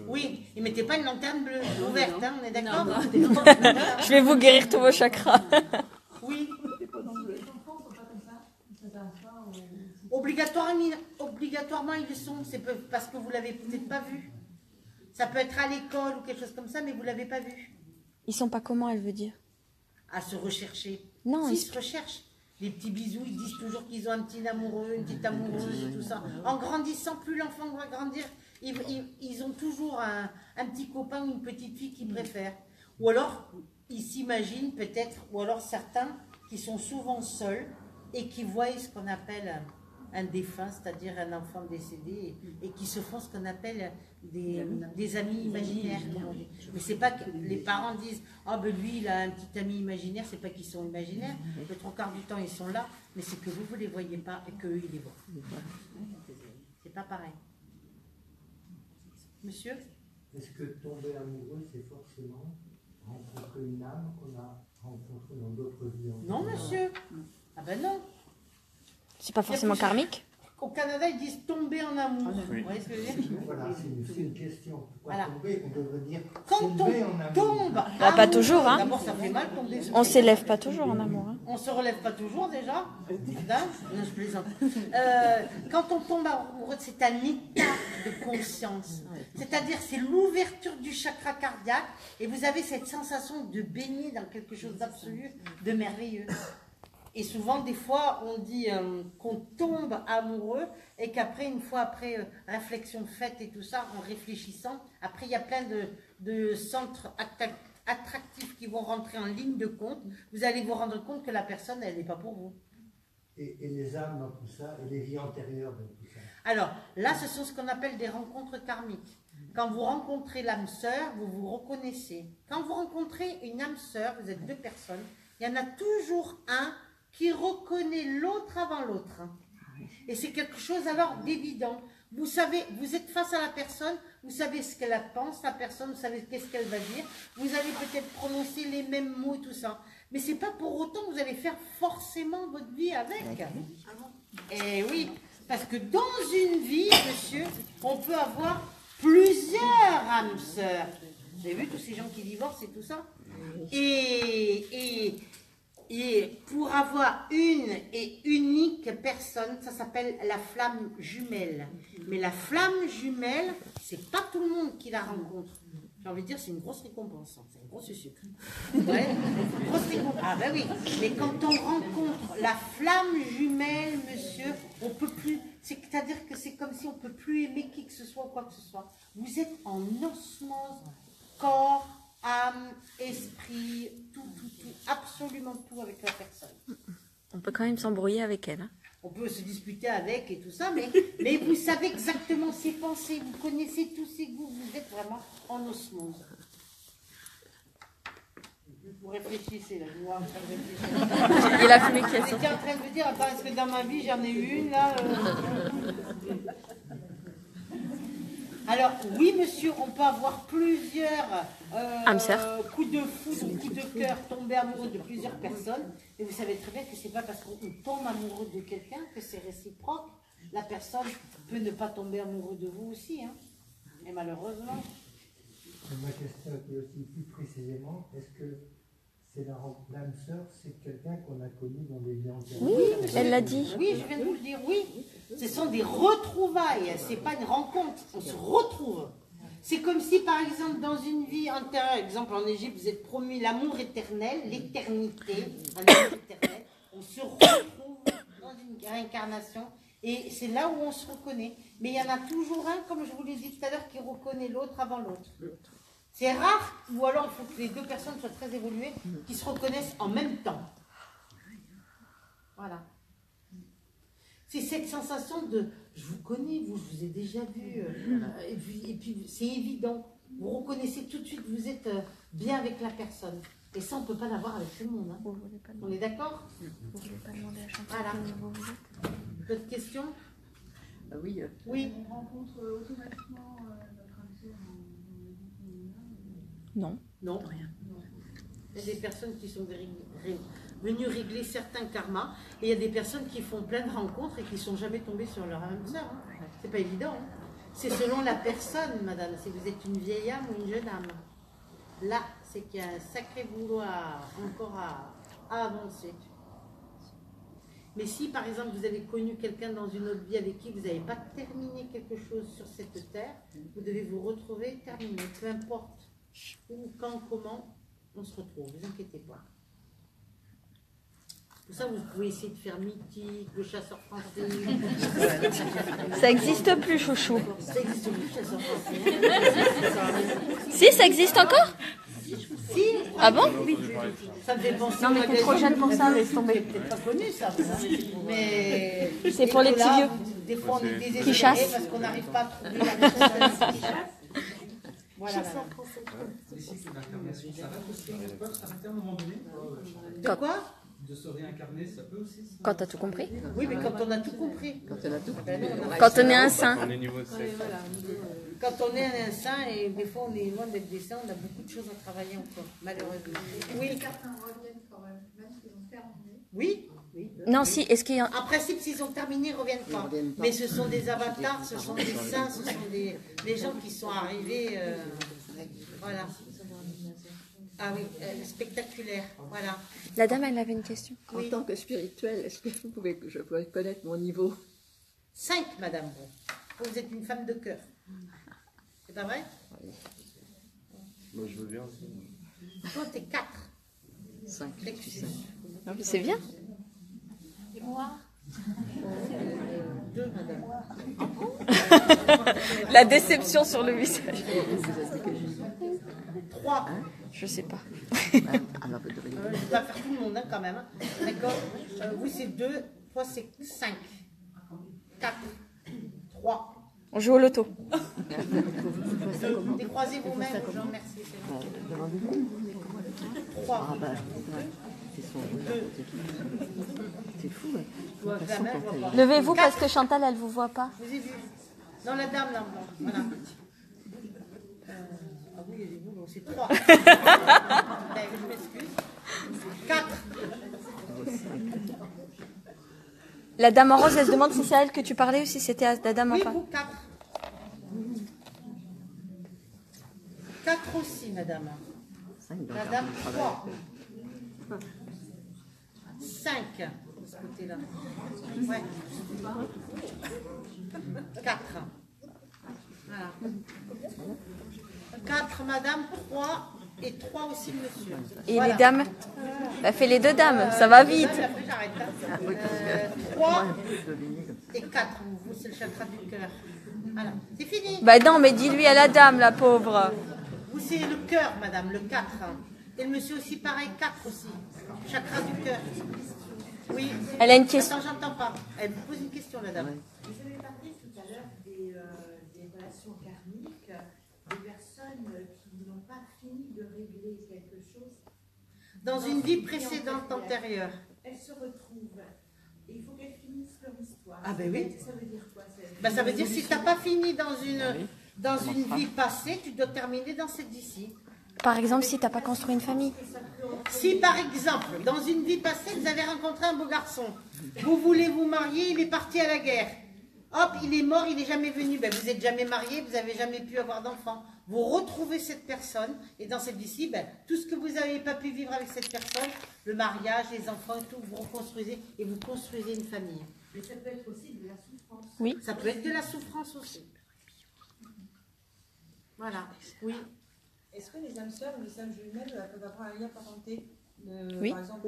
Oui, ils ne mettaient pas une lanterne bleue ouverte, hein, on est d'accord? Je vais vous guérir tous vos chakras. Oui. Obligatoirement, ils le sont. C'est parce que vous ne l'avez peut-être pas vu. Ça peut être à l'école ou quelque chose comme ça, mais vous ne l'avez pas vu. Ils sont pas comment, elle veut dire? À se rechercher. Non, ils se recherchent. Les petits bisous, ils disent toujours qu'ils ont un petit amoureux, une petite amoureuse, et tout ça. En grandissant, plus l'enfant va grandir, ils ont toujours un petit copain ou une petite fille qu'ils préfèrent. Ou alors, ils s'imaginent peut-être, ou alors certains qui sont souvent seuls et qui voient ce qu'on appelle un défunt, c'est-à-dire un enfant décédé, et qui se font ce qu'on appelle des amis imaginaires. Mais c'est pas que les parents disent « Ah ben lui, il a un petit ami imaginaire », c'est pas qu'ils sont imaginaires, le trois quarts du temps ils sont là, mais c'est que vous ne les voyez pas et qu'eux ils les voient. C'est pas pareil. Monsieur? Est-ce que tomber amoureux, c'est forcément rencontrer une âme qu'on a rencontrée dans d'autres vies? Non, monsieur. Ah ben non. C'est pas forcément karmique? Au Canada, ils disent tomber en amour. Oui. Vous voyez ce que je veux dire? Voilà, c'est une question. Pourquoi Voilà. tomber? On devrait dire Quand tomber en on amour. tombe, Bah, pas toujours, hein. D'abord, ça fait mal tomber. On s'élève pas toujours en amour. Hein. On se relève pas toujours déjà. Non, je plaisante. Quand on tombe amoureux, c'est un état de conscience. C'est-à-dire, c'est l'ouverture du chakra cardiaque et vous avez cette sensation de baigner dans quelque chose d'absolu, de merveilleux. Et souvent, des fois, on dit qu'on tombe amoureux et qu'après, une fois après réflexion faite et tout ça, en réfléchissant, après, il y a plein de centres attractifs qui vont rentrer en ligne de compte. Vous allez vous rendre compte que la personne, elle n'est pas pour vous. Et les âmes dans tout ça, et les vies antérieures dans tout ça. Alors, là, ce sont ce qu'on appelle des rencontres karmiques. Quand vous rencontrez l'âme sœur, vous vous reconnaissez. Quand vous rencontrez une âme sœur, vous êtes deux personnes, il y en a toujours un qui reconnaît l'autre avant l'autre. Et c'est quelque chose alors d'évident. Vous savez, vous êtes face à la personne, vous savez ce qu'elle pense, la personne, vous savez qu'est-ce qu'elle va dire, vous allez peut-être prononcer les mêmes mots et tout ça. Mais c'est pas pour autant que vous allez faire forcément votre vie avec. Et oui, parce que dans une vie, monsieur, on peut avoir plusieurs âmes sœurs. Vous avez vu tous ces gens qui divorcent et tout ça? Et pour avoir une et unique personne, ça s'appelle la flamme jumelle. Mais la flamme jumelle, c'est pas tout le monde qui la rencontre. J'ai envie de dire, c'est une grosse récompense, c'est un gros sucre. Ouais, une grosse récompense. Ah ben oui, mais quand on rencontre la flamme jumelle, monsieur, on peut plus. C'est-à-dire que c'est comme si on peut plus aimer qui que ce soit ou quoi que ce soit. Vous êtes en osmose, corps, âme, esprit, tout, absolument tout avec la personne. On peut quand même s'embrouiller avec elle. Hein. On peut se disputer avec et tout ça, mais vous savez exactement ses pensées, vous connaissez tous ses goûts, vous êtes vraiment en osmose. Vous réfléchissez, là, je vois en train de réfléchir. Il a fumé qui est sorti. J'étais en train de me dire, attends, est-ce que dans ma vie j'en ai eu une là Alors, oui, monsieur, on peut avoir plusieurs coups de foudre, coups de cœur, tomber amoureux de plusieurs personnes. Et vous savez très bien que c'est pas parce qu'on tombe amoureux de quelqu'un que c'est réciproque. La personne peut ne pas tomber amoureux de vous aussi. Hein. Et malheureusement. Ma question était aussi plus précisément, est-ce que c'est l'âme sœur, c'est quelqu'un qu'on a connu dans des vies antérieures? Oui, elle l'a dit. Oui, je viens de vous le dire, oui. Ce sont des retrouvailles, c'est pas une rencontre, on se retrouve. C'est comme si, par exemple, dans une vie antérieure, exemple en Égypte, vous êtes promis l'amour éternel, l'éternité, on se retrouve dans une réincarnation, et c'est là où on se reconnaît. Mais il y en a toujours un, comme je vous l'ai dit tout à l'heure, qui reconnaît l'autre avant l'autre. C'est rare, ou alors il faut que les deux personnes soient très évoluées, qui se reconnaissent en même temps. Voilà. C'est cette sensation je vous connais, je vous ai déjà vu. Et puis c'est évident. Vous reconnaissez tout de suite, vous êtes bien avec la personne. Et ça, on ne peut pas l'avoir avec tout le monde. Hein. On est d'accord? Vous ne voulez pas demander à Chantal voilà. quel niveau vous êtes? D'autres questions? Oui. Oui. On rencontre automatiquement notre âme sœur Non. Non. Rien. Il y a des personnes qui sont venues régler certains karmas. Et il y a des personnes qui font plein de rencontres et qui ne sont jamais tombées sur leur âme sœur. Hein. C'est pas évident. Hein. C'est selon la personne, madame. Si vous êtes une vieille âme ou une jeune âme. Là, c'est qu'il y a un sacré boulot encore à avancer. Mais si, par exemple, vous avez connu quelqu'un dans une autre vie avec qui vous n'avez pas terminé quelque chose sur cette terre, vous devez vous retrouver terminé. Peu importe où, quand, comment, on se retrouve. Ne vous inquiétez pas. Pour ça, vous pouvez essayer de faire mythique, le chasseur français. Ça n'existe plus, chouchou. Ça n'existe plus, le chasseur français. Si, ça existe encore? Si. Ah bon? Ça me fait penser. Non, mais t'es trop jeune pour ça, laisse tomber. C'est peut-être pas connu, ça. Mais. C'est pour les petits vieux. Des fois, on est désespérés qui chassent. parce qu'on n'arrive pas à trouver la réponse. Voilà. Les cycles d'incarnation, ça va aussi, ils peuvent s'arrêter à un moment donné. De quoi? De se réincarner, ça peut aussi. Quand t'as tout compris? Oui, mais quand on a tout compris. Quand on a tout compris. Quand on est un saint. On est niveau 7. Quand on est un saint, et des fois on est loin d'être des saints, on a beaucoup de choses à travailler encore, malheureusement. Oui. Certains reviennent quand même, même s'ils ont terminé. Oui. Non, si, est-ce qu'il y a... En principe, s'ils ont terminé, ils ne reviennent pas. Mais ce sont des avatars, ce sont des saints, ce sont des gens qui sont arrivés. Voilà. Ah oui, spectaculaire. Voilà. La dame, elle avait une question. En tant que spirituelle, est-ce que je pourrais connaître mon niveau? 5, madame. Vous êtes une femme de cœur. C'est pas vrai? Moi, je veux bien aussi. Toi, t'es 4. 5. C'est bien. Et moi? 2, madame. La déception sur le visage. 3. Je sais pas. Je vais pas faire tout le monde, hein, quand même. Hein. D'accord. Vous, c'est 2. Toi, c'est 5. 4. 3. On joue au loto. Décroisez vous-même, Jean, merci. 3. C'est fou. Levez-vous parce que Chantal, elle vous voit pas. Je vous ai vu. Non, la dame, là. Voilà. Ah oui, bon, c'est 3. Je m'excuse. 4. La dame en rose, elle se demande si c'est à elle que tu parlais ou si c'était à la dame en Oui, face. vous, 4. 4 aussi, madame. Madame, 3. 5. De ce côté-là. Ouais. 4. Voilà. 4, madame, 3 et 3 aussi, monsieur. Et voilà. les dames? Bah, fais les 2 dames, ça va vite. Après, j'arrête. 3 et 4. Vous, c'est le chakra du cœur. Voilà. C'est fini. Bah non, mais dis-lui à la dame, la pauvre. Vous, c'est le cœur, madame, le 4. Et le monsieur aussi, pareil, 4 aussi. Chakra du cœur. Oui. Elle a une question. Attends, j'entends pas. Elle vous pose une question, la dame. Vous avez parlé tout à l'heure des relations karmiques, des personnes qui n'ont pas fini de régler quelque chose. Dans une vie précédente antérieure. Elles se retrouvent. Et il faut qu'elles finissent leur histoire. Ah ben oui. Ça veut dire quoi? Ça veut dire que si tu n'as pas fini dans une vie passée, tu dois terminer dans cette vie-ci. Par exemple, si tu n'as pas construit une famille. Si par exemple, dans une vie passée, vous avez rencontré un beau garçon, vous voulez vous marier, il est parti à la guerre. Hop, il est mort, il n'est jamais venu. Ben, vous n'êtes jamais marié, vous n'avez jamais pu avoir d'enfant. Vous retrouvez cette personne, et dans cette vie-ci, ben, tout ce que vous n'avez pas pu vivre avec cette personne, le mariage, les enfants, tout, vous reconstruisez et vous construisez une famille. Mais ça peut être aussi de la souffrance. Oui. Ça peut être de la souffrance aussi. Voilà, oui. Est-ce que les âmes sœurs ou les âmes jumelles peuvent avoir un lien parenté Oui. Par exemple,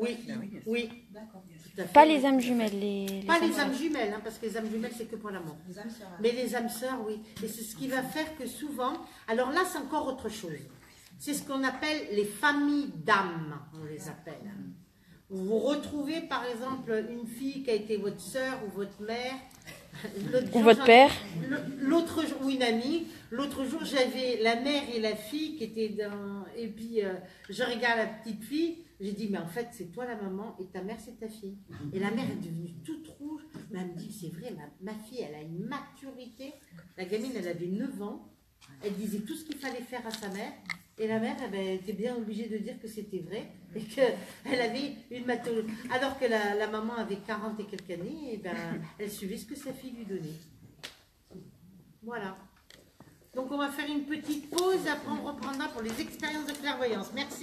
Oui. D'accord. Pas les âmes jumelles. Pas les âmes jumelles, hein, parce que les âmes jumelles, c'est que pour l'amour. Les âmes sœurs. Mais les âmes sœurs, oui. Et c'est ce qui va faire que souvent... Alors là, c'est encore autre chose. C'est ce qu'on appelle les familles d'âmes, on les appelle. Vous retrouvez, par exemple, une fille qui a été votre sœur ou votre mère. Ou votre père? L'autre jour, ou une amie. L'autre jour, j'avais la mère et la fille qui étaient dans... Et puis, je regarde la petite fille. J'ai dit, mais en fait, c'est toi la maman et ta mère, c'est ta fille. Et la mère est devenue toute rouge. Mais elle me dit, c'est vrai, ma fille, elle a une maturité. La gamine, elle avait 9 ans. Elle disait tout ce qu'il fallait faire à sa mère. Et la mère, elle était bien obligée de dire que c'était vrai. Et qu'elle avait une maturité. Alors que la maman avait 40 et quelques années, et ben, elle suivait ce que sa fille lui donnait. Voilà. Donc, on va faire une petite pause. Après, on reprendra pour les expériences de clairvoyance. Merci.